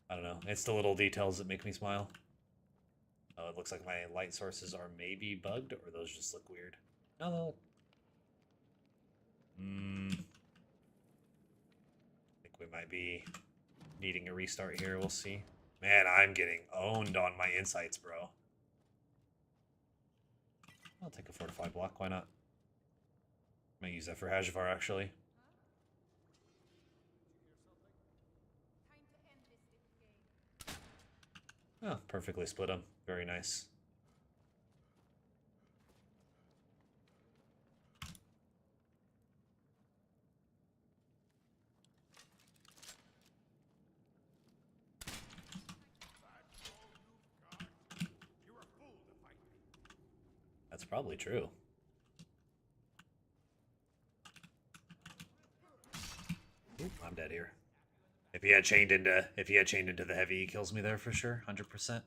I don't know. It's the little details that make me smile. Oh, it looks like my light sources are maybe bugged, or those just look weird. No, I think we might be needing a restart here. We'll see. Man, I'm getting owned on my insights, bro. I'll take a fortified block. Why not? Might use that for Hajavar, actually. Oh, perfectly split them. Very nice. That's probably true. Oop, I'm dead here. If he had chained into the heavy, he kills me there for sure, 100%.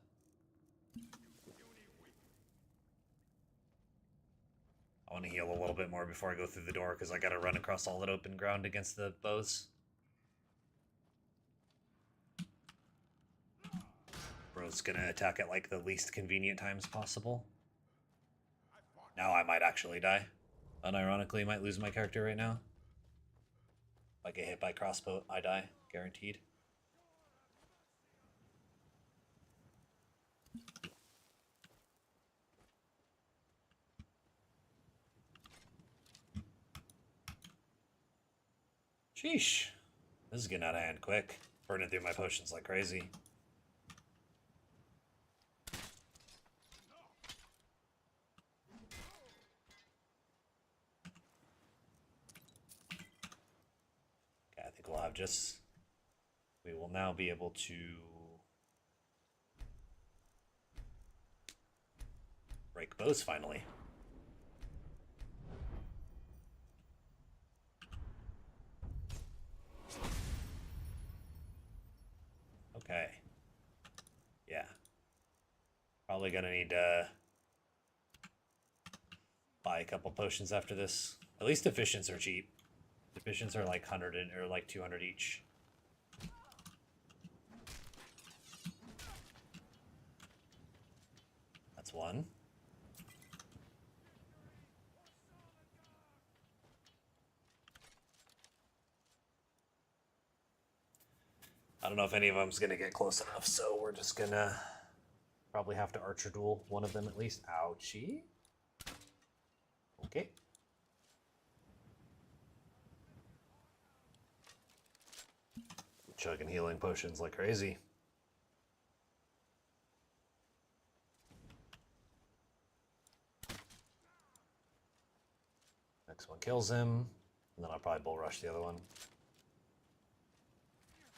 I want to heal a little bit more before I go through the door because I got to run across all that open ground against the bows. Bro's gonna attack at like the least convenient times possible. Now I might actually die. Unironically, might lose my character right now. If I get hit by crossbow, I die. Guaranteed. Sheesh. This is getting out of hand quick. Burning through my potions like crazy. we'll have just... We will now be able to... break bows, finally. Okay. Yeah. Probably gonna need to buy a couple potions after this. At least efficients are cheap. Efficients are like 100 or like 200 each. That's one. I don't know if any of them's gonna get close enough, so we're just gonna probably have to archer duel one of them at least. Ouchie. Okay. Chugging healing potions like crazy. Next one kills him, and then I'll probably bull rush the other one.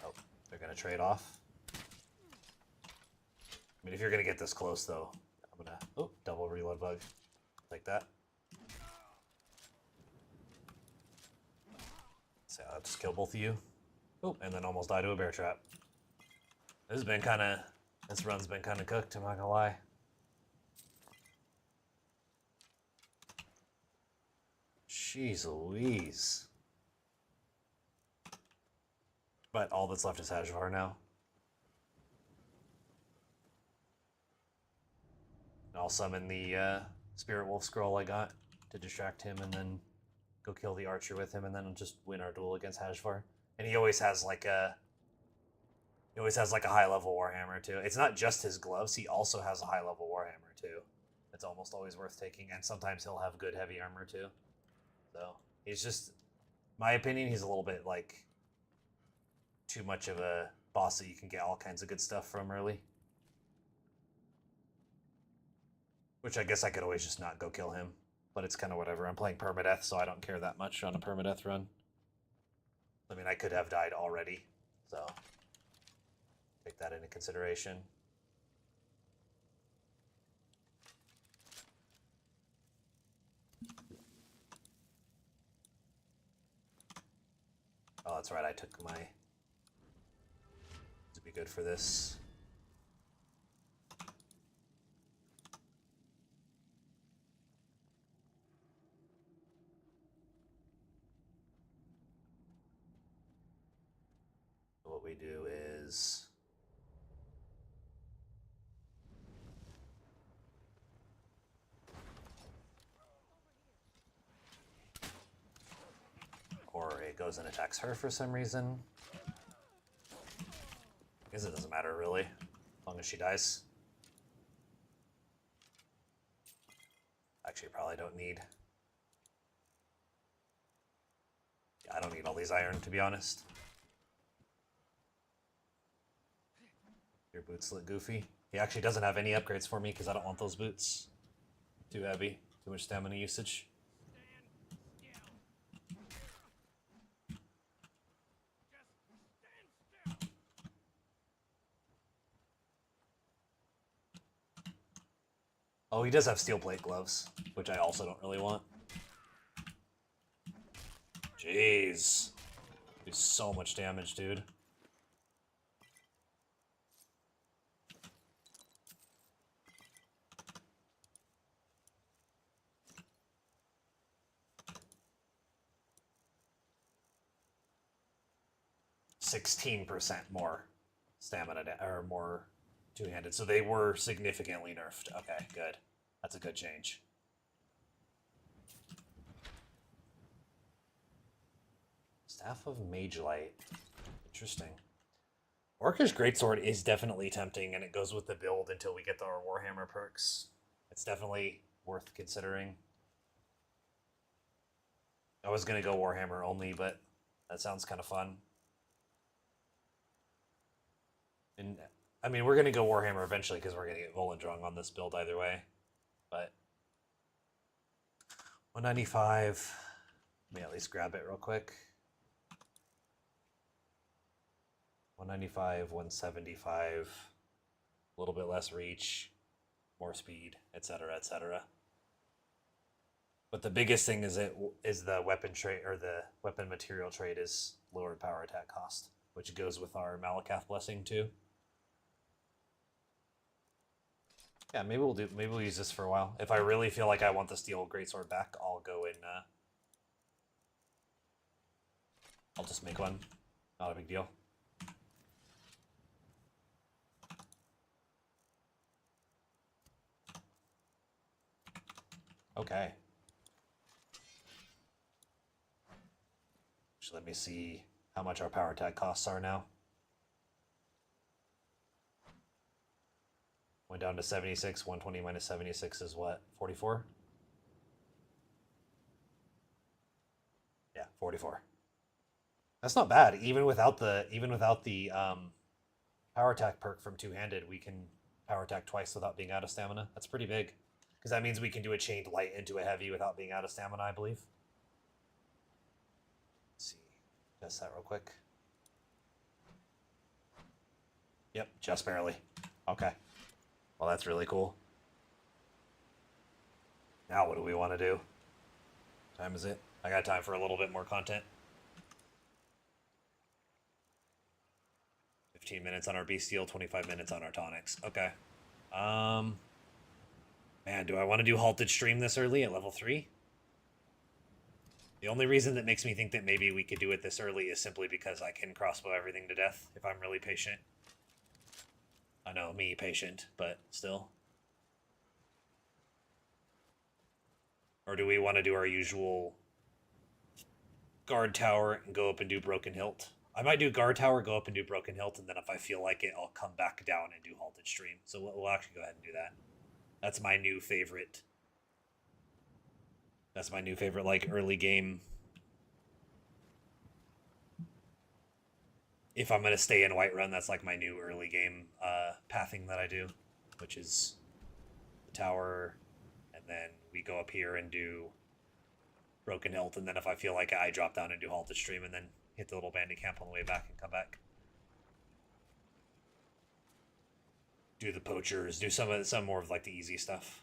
Oh, they're gonna trade off. I mean, if you're gonna get this close, though, I'm gonna... Oh, double reload bug. Like that. So I'll just kill both of you. Oh, and then almost die to a bear trap. This run's been kind of cooked, I'm not gonna lie. Jeez Louise. But all that's left is Hajvar now. And I'll summon the Spirit Wolf scroll I got to distract him and then go kill the archer with him and then just win our duel against Hajvar. And he always has like a high level Warhammer too. It's not just his gloves, he also has a high level Warhammer too. It's almost always worth taking, and sometimes he'll have good heavy armor too. So he's just, my opinion, he's a little bit like too much of a boss that you can get all kinds of good stuff from early. Which I guess I could always just not go kill him. But it's kind of whatever. I'm playing permadeath, so I don't care that much on a permadeath run. I mean, I could have died already, so take that into consideration. Oh, that's right, I took my... to be good for this. What we do is... Or it goes and attacks her for some reason. I guess it doesn't matter, really, as long as she dies. Actually, probably don't need... Yeah, I don't need all these iron, to be honest. Your boots look goofy. He actually doesn't have any upgrades for me because I don't want those boots. Too heavy. Too much stamina usage. Oh, he does have steel plate gloves, which I also don't really want. Jeez. Do so much damage, dude. %16 more stamina, or more two-handed. So they were significantly nerfed. Okay, good. That's a good change. Staff of Mage Light. Interesting. Orcish Greatsword is definitely tempting, and it goes with the build until we get our Warhammer perks. It's definitely worth considering. I was going to go Warhammer only, but that sounds kind of fun. And I mean, we're going to go Warhammer eventually because we're going to get Volendrung on this build either way. But 195. Let me at least grab it real quick. 195, 175, a little bit less reach, more speed, etc., etc. But the biggest thing is the weapon trade, or the weapon material trade, is lowered power attack cost, which goes with our Malakath blessing too. Yeah, maybe we'll use this for a while. If I really feel like I want the steel greatsword back, I'll go in. I'll just make one. Not a big deal. Okay. So let me see how much our power attack costs are now. Went down to 76. 120 minus 76 is what? 44? Yeah, 44. That's not bad. Even without the power attack perk from two-handed, we can power attack twice without being out of stamina. That's pretty big. Because that means we can do a chained light into a heavy without being out of stamina, I believe. Let's see. Test that real quick. Yep, just barely. Okay. Well, that's really cool. Now what do we want to do? What time is it? I got time for a little bit more content. 15 minutes on our Bestial, 25 minutes on our tonics. Okay. Man, do I want to do halted stream this early at level 3? The only reason that makes me think that maybe we could do it this early is simply because I can crossbow everything to death if I'm really patient. I know, me patient, but still. Or do we want to do our usual guard tower and go up and do broken hilt? I might do guard tower, go up and do broken hilt, and then if I feel like it, I'll come back down and do halted stream. So we'll actually go ahead and do that. That's my new favorite. That's my new favorite, like, early game. If I'm going to stay in Whiterun, that's like my new early game pathing that I do, which is the tower, and then we go up here and do broken hilt, and then if I feel like I drop down and do halted stream, and then hit the little bandit camp on the way back and come back. Do the poachers, do some more of like the easy stuff,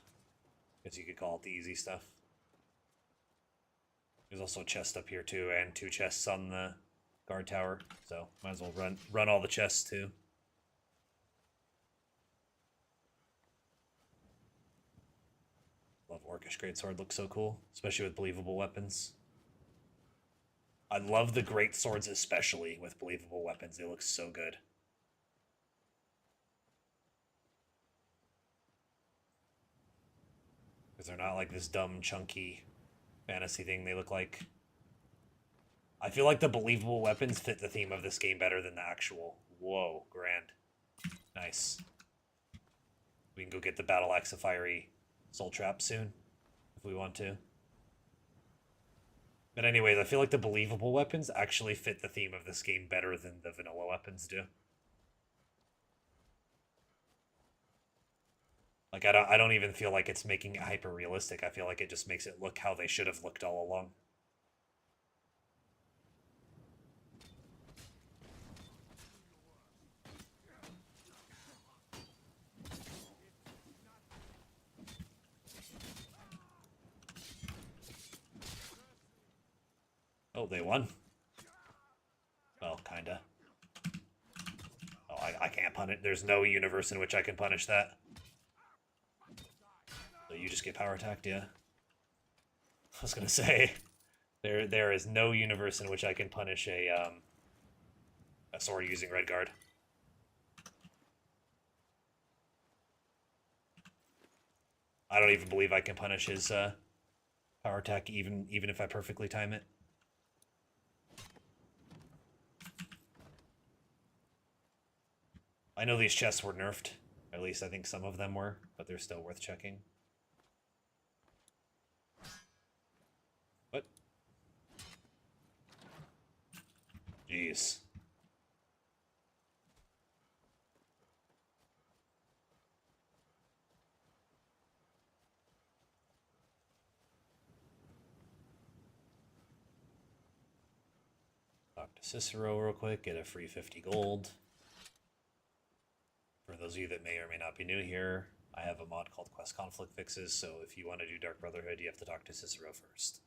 because you could call it the easy stuff. There's also a chest up here too, and 2 chests on the guard tower, so might as well run all the chests too. Love Orcish Greatsword, looks so cool, especially with believable weapons. I love the greatswords, especially with believable weapons. They look so good. Because they're not like this dumb, chunky fantasy thing they look like. I feel like the believable weapons fit the theme of this game better than the actual. Whoa, grand. Nice. We can go get the Battle Axe of Fiery Soul Trap soon, if we want to. But anyways, I feel like the believable weapons actually fit the theme of this game better than the vanilla weapons do. Like, I don't even feel like it's making it hyper realistic. I feel like it just makes it look how they should have looked all along. Oh, they won? Well, kinda. Oh, I can't punish. There's no universe in which I can punish that. So you just get power attacked, yeah? I was gonna say, there is no universe in which I can punish a sword using Red Guard. I don't even believe I can punish his power attack, even if I perfectly time it. I know these chests were nerfed. At least I think some of them were, but they're still worth checking. What? Jeez. Talk to Cicero real quick, get a free 50 gold. those of you that may or may not be new here, I have a mod called Quest Conflict Fixes, so if you want to do Dark Brotherhood, you have to talk to Cicero first.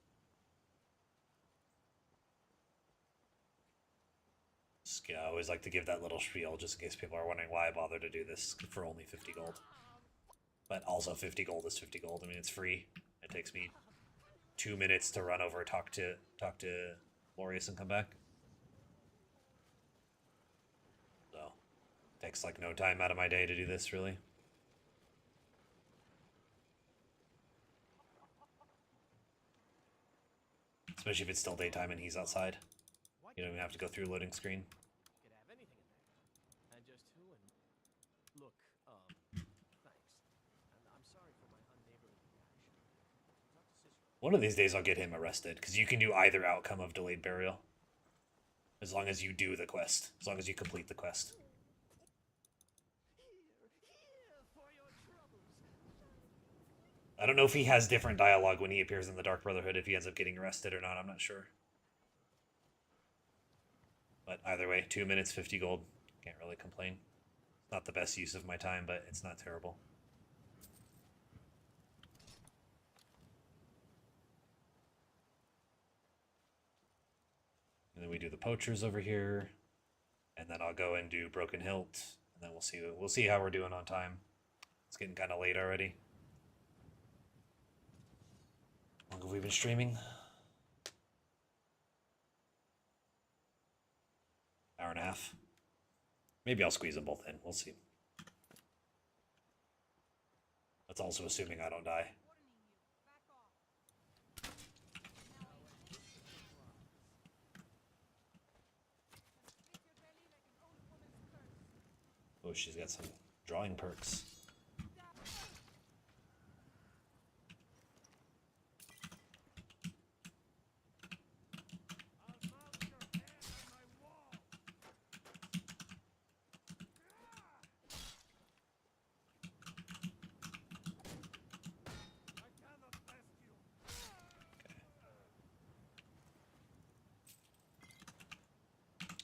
I always like to give that little spiel just in case people are wondering why I bother to do this for only 50 gold. But also 50 gold is 50 gold. I mean, it's free. It takes me 2 minutes to run over, talk to Glorious and come back. So, takes like no time out of my day to do this, really. Especially if it's still daytime and he's outside. You don't even have to go through loading screen. Could have anything in there. And just who and... Look, thanks. And I'm sorry for my unneighborly reaction. Talk to Cicero. One of these days I'll get him arrested, because you can do either outcome of delayed burial. As long as you do the quest. As long as you complete the quest. Here for your troubles. I don't know if he has different dialogue when he appears in the Dark Brotherhood, if he ends up getting arrested or not, I'm not sure. But either way, 2 minutes, 50 gold. Can't really complain. It's not the best use of my time, but it's not terrible. And then we do the poachers over here. And then I'll go and do Broken Hilt. And then we'll see how we're doing on time. It's getting kind of late already. How long have we been streaming? Hour and a half. Maybe I'll squeeze them both in. We'll see. That's also assuming I don't die. Oh, she's got some drawing perks.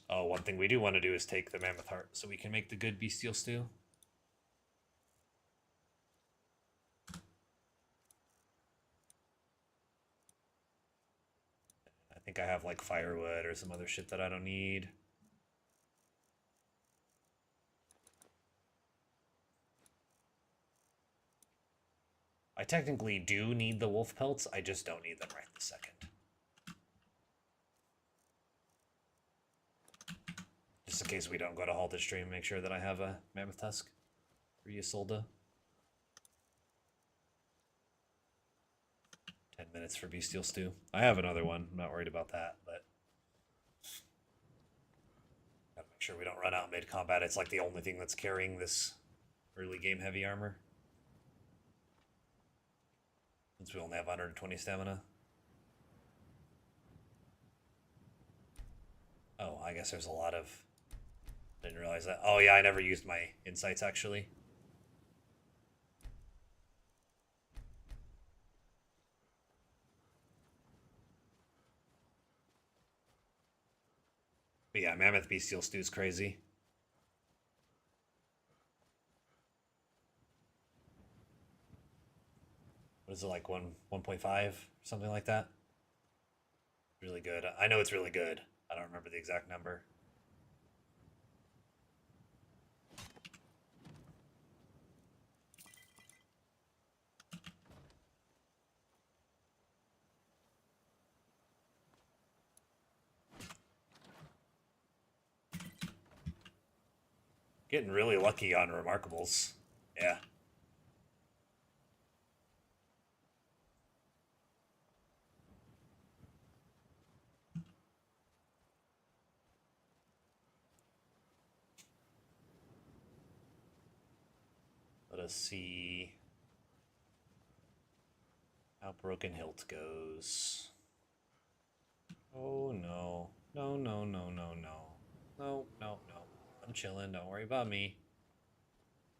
Oh, one thing we do want to do is take the mammoth heart so we can make the good bestial stew. I think I have like firewood or some other shit that I don't need. I technically do need the wolf pelts, I just don't need them right this second. Just in case we don't go to halted stream, make sure that I have a mammoth tusk for Isolde. 10 minutes for bestial stew. I have another one, I'm not worried about that, but gotta make sure we don't run out mid-combat. It's like the only thing that's carrying this early game heavy armor. Since we only have 120 stamina. Oh, I guess there's a lot of... Didn't realize that. Oh yeah, I never used my insights actually. But yeah, Mammoth Bestial Stew's crazy. What is it, like 1.5? Something like that? Really good. I know it's really good. I don't remember the exact number. Getting really lucky on Remarkables. Yeah. Let us see how Broken Hilt goes. Oh no. No, no, no, no, no. No, no, no. I'm chilling. Don't worry about me.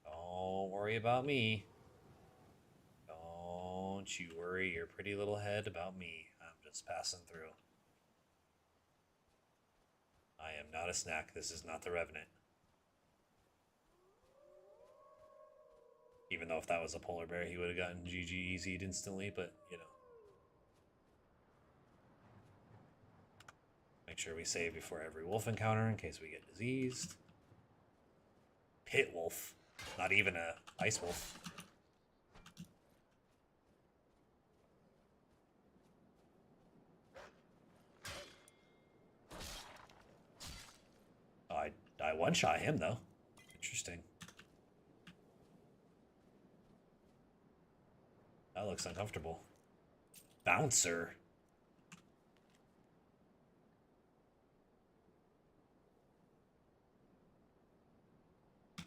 Don't worry about me. Don't you worry your pretty little head about me. I'm just passing through. I am not a snack. This is not the Revenant. Even though if that was a polar bear, he would have gotten GG easied instantly, but, you know. Make sure we save before every wolf encounter in case we get diseased. Pit wolf. Not even a ice wolf. Oh, I one-shot him, though. Interesting. That looks uncomfortable. Bouncer.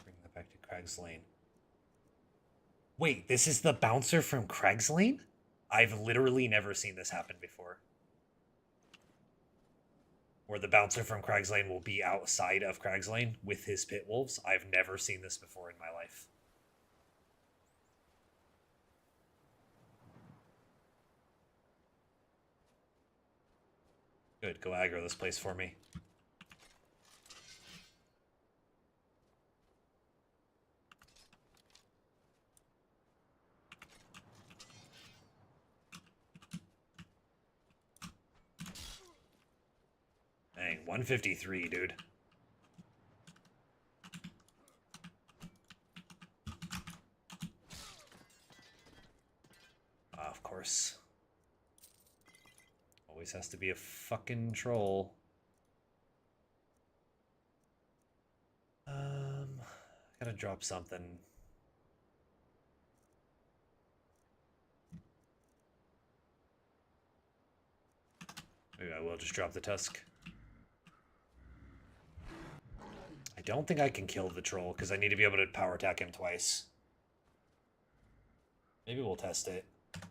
Bring that back to Craig's Lane. Wait, this is the bouncer from Craig's Lane? I've literally never seen this happen before. Where the bouncer from Craig's Lane will be outside of Craig's Lane with his pit wolves. I've never seen this before in my life. Good, go aggro this place for me. Dang, 153, dude. Of course. Always has to be a fucking troll. Gotta drop something. Maybe I will just drop the tusk. I don't think I can kill the troll because I need to be able to power attack him twice. Maybe we'll test it.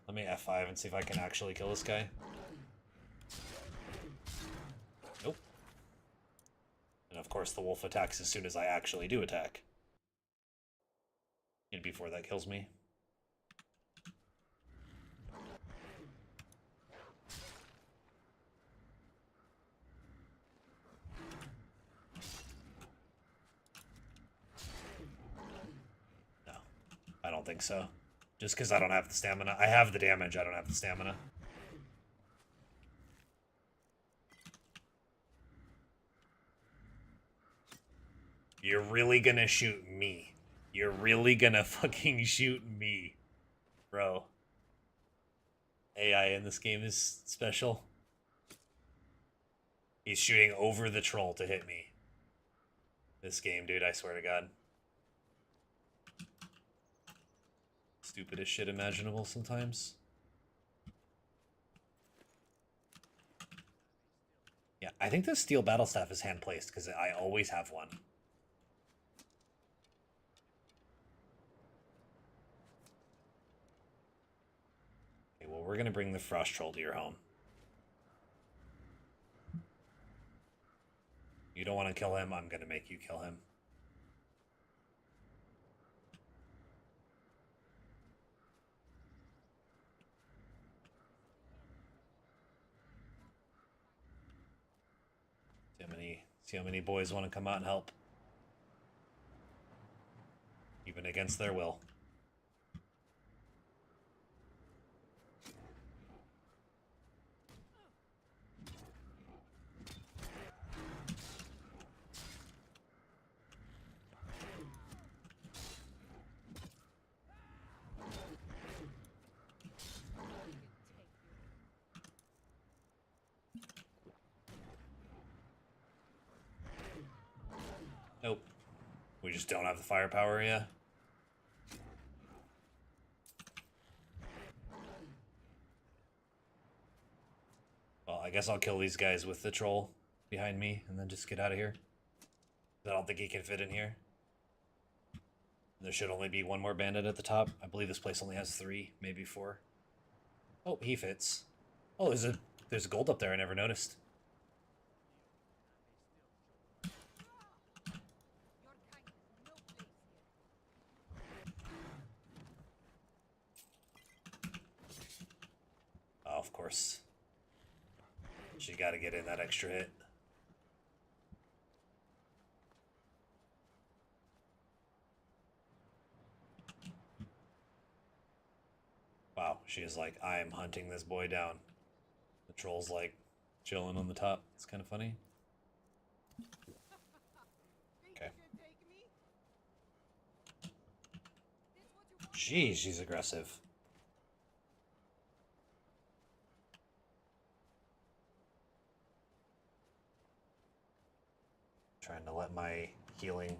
Let me F5 and see if I can actually kill this guy. Nope. And of course the wolf attacks as soon as I actually do attack. And before that kills me. No, I don't think so. Just because I don't have the stamina. I have the damage, I don't have the stamina. You're really gonna shoot me. You're really gonna fucking shoot me. Bro. AI in this game is special. He's shooting over the troll to hit me. This game, dude, I swear to God. Stupidest shit imaginable sometimes. Yeah, I think the steel battle staff is hand placed because I always have one. Okay, well, we're gonna bring the frost troll to your home. You don't want to kill him, I'm gonna make you kill him. See how many boys want to come out and help. Even against their will. Nope. We just don't have the firepower yet. Well, I guess I'll kill these guys with the troll behind me and then just get out of here. I don't think he can fit in here. There should only be one more bandit at the top. I believe this place only has 3, maybe 4. Oh, he fits. Oh, there's gold up there I never noticed. Oh, of course. She got to get in that extra hit. She is like, I am hunting this boy down. The troll's like chilling on the top. It's kind of funny. Okay. Jeez, she's aggressive. Trying to let my healing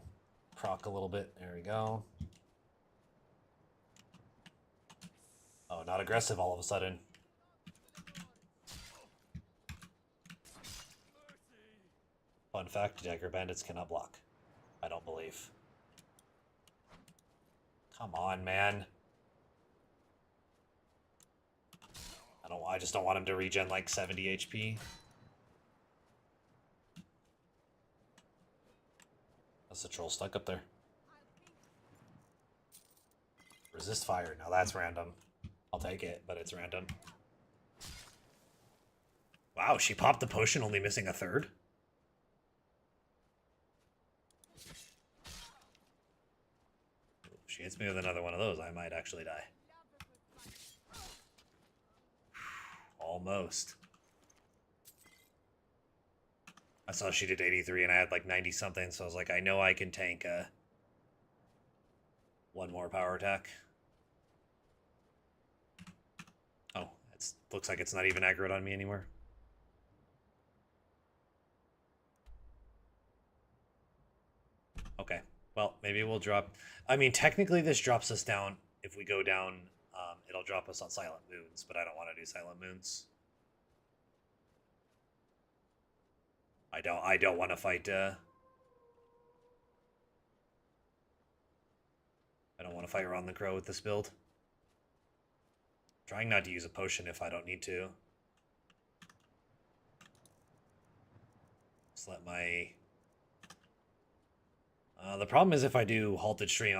proc a little bit. There we go. Oh, not aggressive all of a sudden. Fun fact, Dagger Bandits cannot block. I don't believe. Come on, man. I just don't want him to regen like 70 HP. That's the troll stuck up there. Resist fire. Now that's random. I'll take it, but it's random. Wow, she popped the potion, only missing a third. If she hits me with another one of those, I might actually die. Almost. I saw she did 83 and I had like 90 something, so I was like, I know I can tank one more power attack. Oh, it looks like it's not even aggroed on me anymore. Okay, well, maybe we'll drop... I mean, technically this drops us down. If we go down, it'll drop us on Silent Moons, but I don't want to do Silent Moons. I don't want to fight, I don't want to fight around the Crow with this build. Trying not to use a potion if I don't need to. Just let my... the problem is if I do Halted Stream,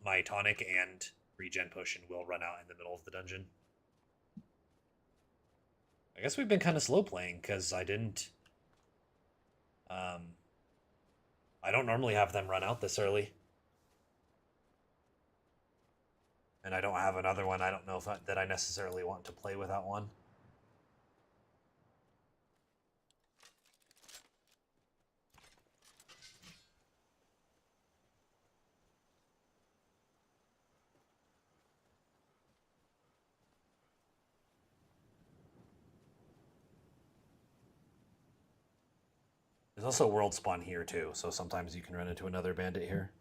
my tonic and regen potion will run out in the middle of the dungeon. I guess we've been kind of slow playing because I didn't... I don't normally have them run out this early. And I don't have another one. I don't know if that I necessarily want to play without one. There's also world spawn here too, so sometimes you can run into another bandit here.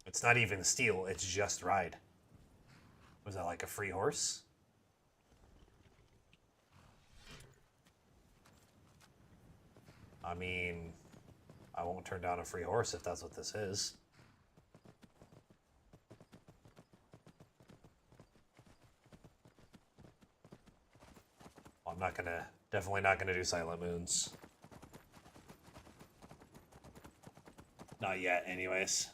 It's not even steal, it's just ride. Was that like a free horse? I mean, I won't turn down a free horse if that's what this is. I'm definitely not gonna do Silent Moons. Not yet, anyways.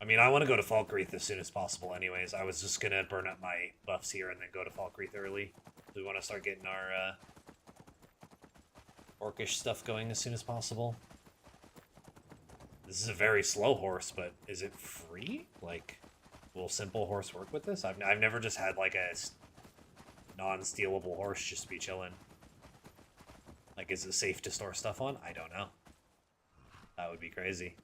I mean, I want to go to Falkreath as soon as possible anyways. I was just gonna burn up my buffs here and then go to Falkreath early. We want to start getting our orcish stuff going as soon as possible. This is a very slow horse, but is it free? Like, will simple horse work with this? I've never just had like a non-stealable horse just be chilling. Like, is it safe to store stuff on? I don't know. That would be crazy.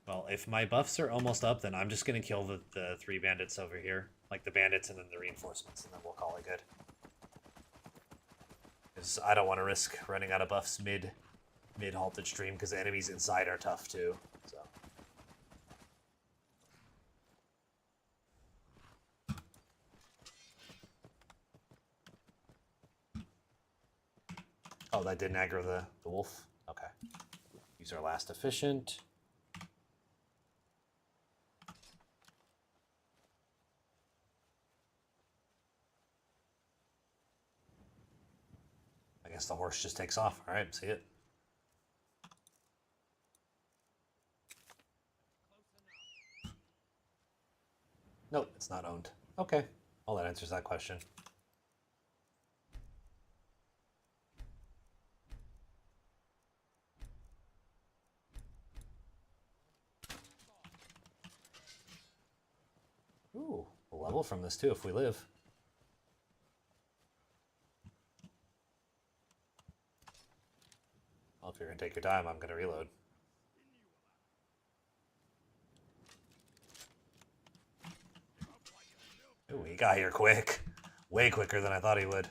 Well, if my buffs are almost up, then I'm just going to kill the 3 bandits over here. Like, the bandits and then the reinforcements, and then we'll call it good. Because I don't want to risk running out of buffs mid-halted stream, because the enemies inside are tough, too. So... Oh, that didn't aggro the wolf? Okay. Use our last efficient. I guess the horse just takes off. All right, see it. Nope, it's not owned. Okay. Well, that answers that question. level from this too if we live. Well, if you're gonna take your time, I'm gonna reload. Ooh, he got here quick. Way quicker than I thought he would.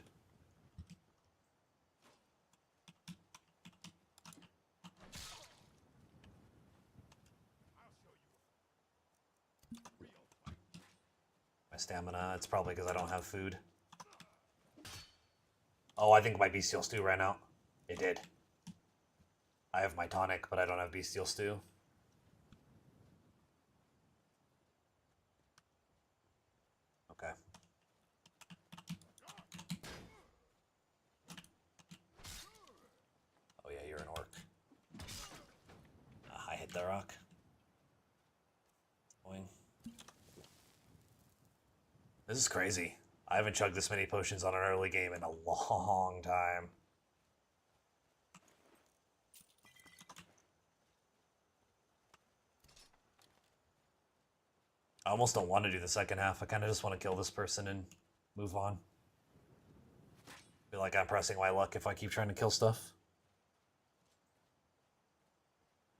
My stamina, it's probably because I don't have food. Oh, I think my bestial stew ran out. It did. I have my tonic, but I don't have bestial stew. Okay. Oh yeah, you're an orc. I hit the rock. Boing. This is crazy. I haven't chugged this many potions on an early game in a long time. I almost don't want to do the second half. I kind of just want to kill this person and move on. Feel like I'm pressing my luck if I keep trying to kill stuff.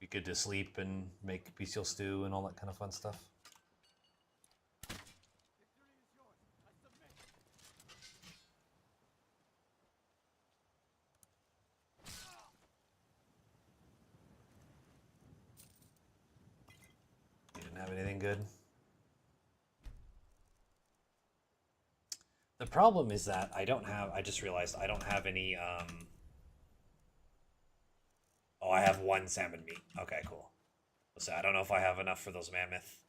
Be good to sleep and make bestial stew and all that kind of fun stuff. You didn't have anything good? The problem is that I just realized I don't have any, oh, I have one salmon meat. Okay, cool. So I don't know if I have enough for those mammoth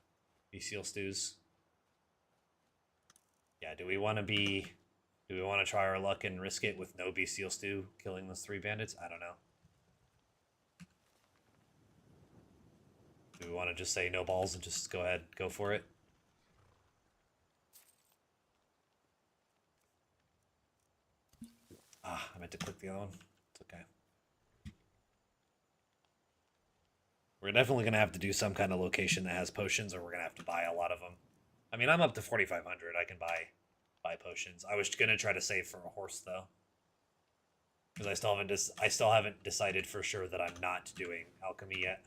bestial stews. Yeah, do we want to try our luck and risk it with no bestial stew, killing those 3 bandits? I don't know. Do we want to just say no balls and just go ahead, go for it? Ah, I meant to click the other one. It's okay. We're definitely going to have to do some kind of location that has potions, or we're going to have to buy a lot of them. I mean, I'm up to 4,500. I can buy potions. I was going to try to save for a horse, though. Because I still haven't decided for sure that I'm not doing alchemy yet.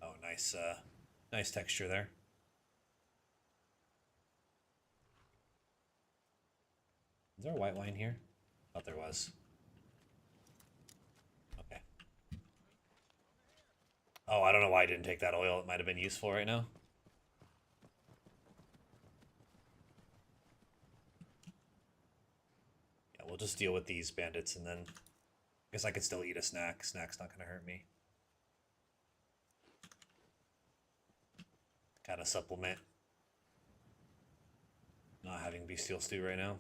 Oh, nice, nice texture there. Is there a white wine here? Thought there was. Okay. Oh, I don't know why I didn't take that oil. It might have been useful right now. Yeah, we'll just deal with these bandits and then I guess I could still eat a snack. Snack's not gonna hurt me. Kind of supplement not having bestial stew right now.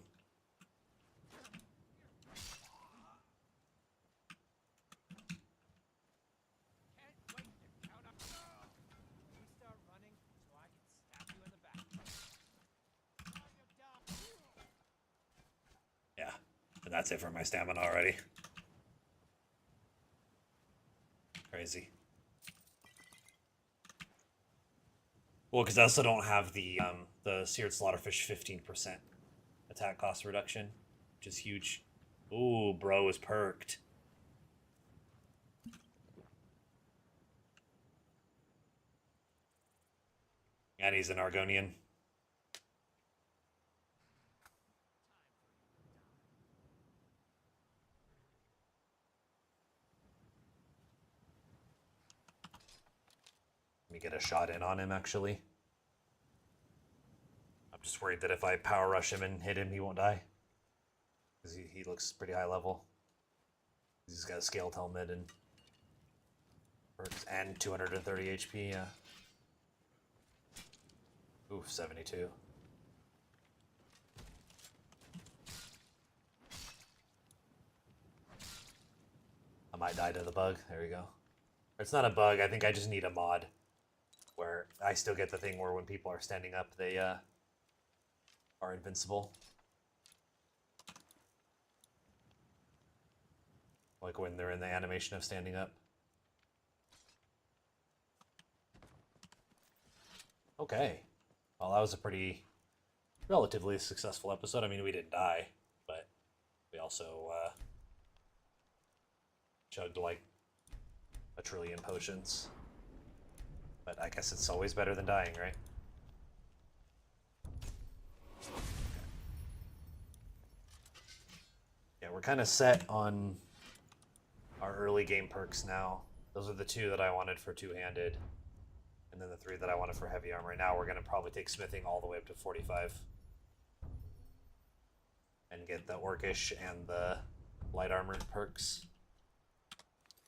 Yeah, and that's it for my stamina already. Crazy. Well, because I also don't have the seared slaughterfish 15% attack cost reduction, which is huge. Ooh, bro is perked. And he's an Argonian. Let me get a shot in on him, actually. I'm just worried that if I power rush him and hit him, he won't die. Because he looks pretty high level. He's got a scaled helmet and perks and 230 HP, yeah. Oof, 72. I might die to the bug. There we go. It's not a bug. I think I just need a mod where I still get the thing where when people are standing up, they are invincible. Like when they're in the animation of standing up. Okay. Well, that was a pretty relatively successful episode. I mean, we didn't die, but we also chugged like a trillion potions. But I guess it's always better than dying, right? Yeah, we're kind of set on our early game perks now. Those are the 2 that I wanted for two-handed, and then the 3 that I wanted for heavy armor. Now we're going to probably take smithing all the way up to 45 and get the orcish and the light armor perks.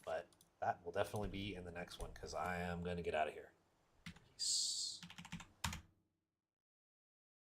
But that will definitely be in the next one, because I am going to get out of here. Peace.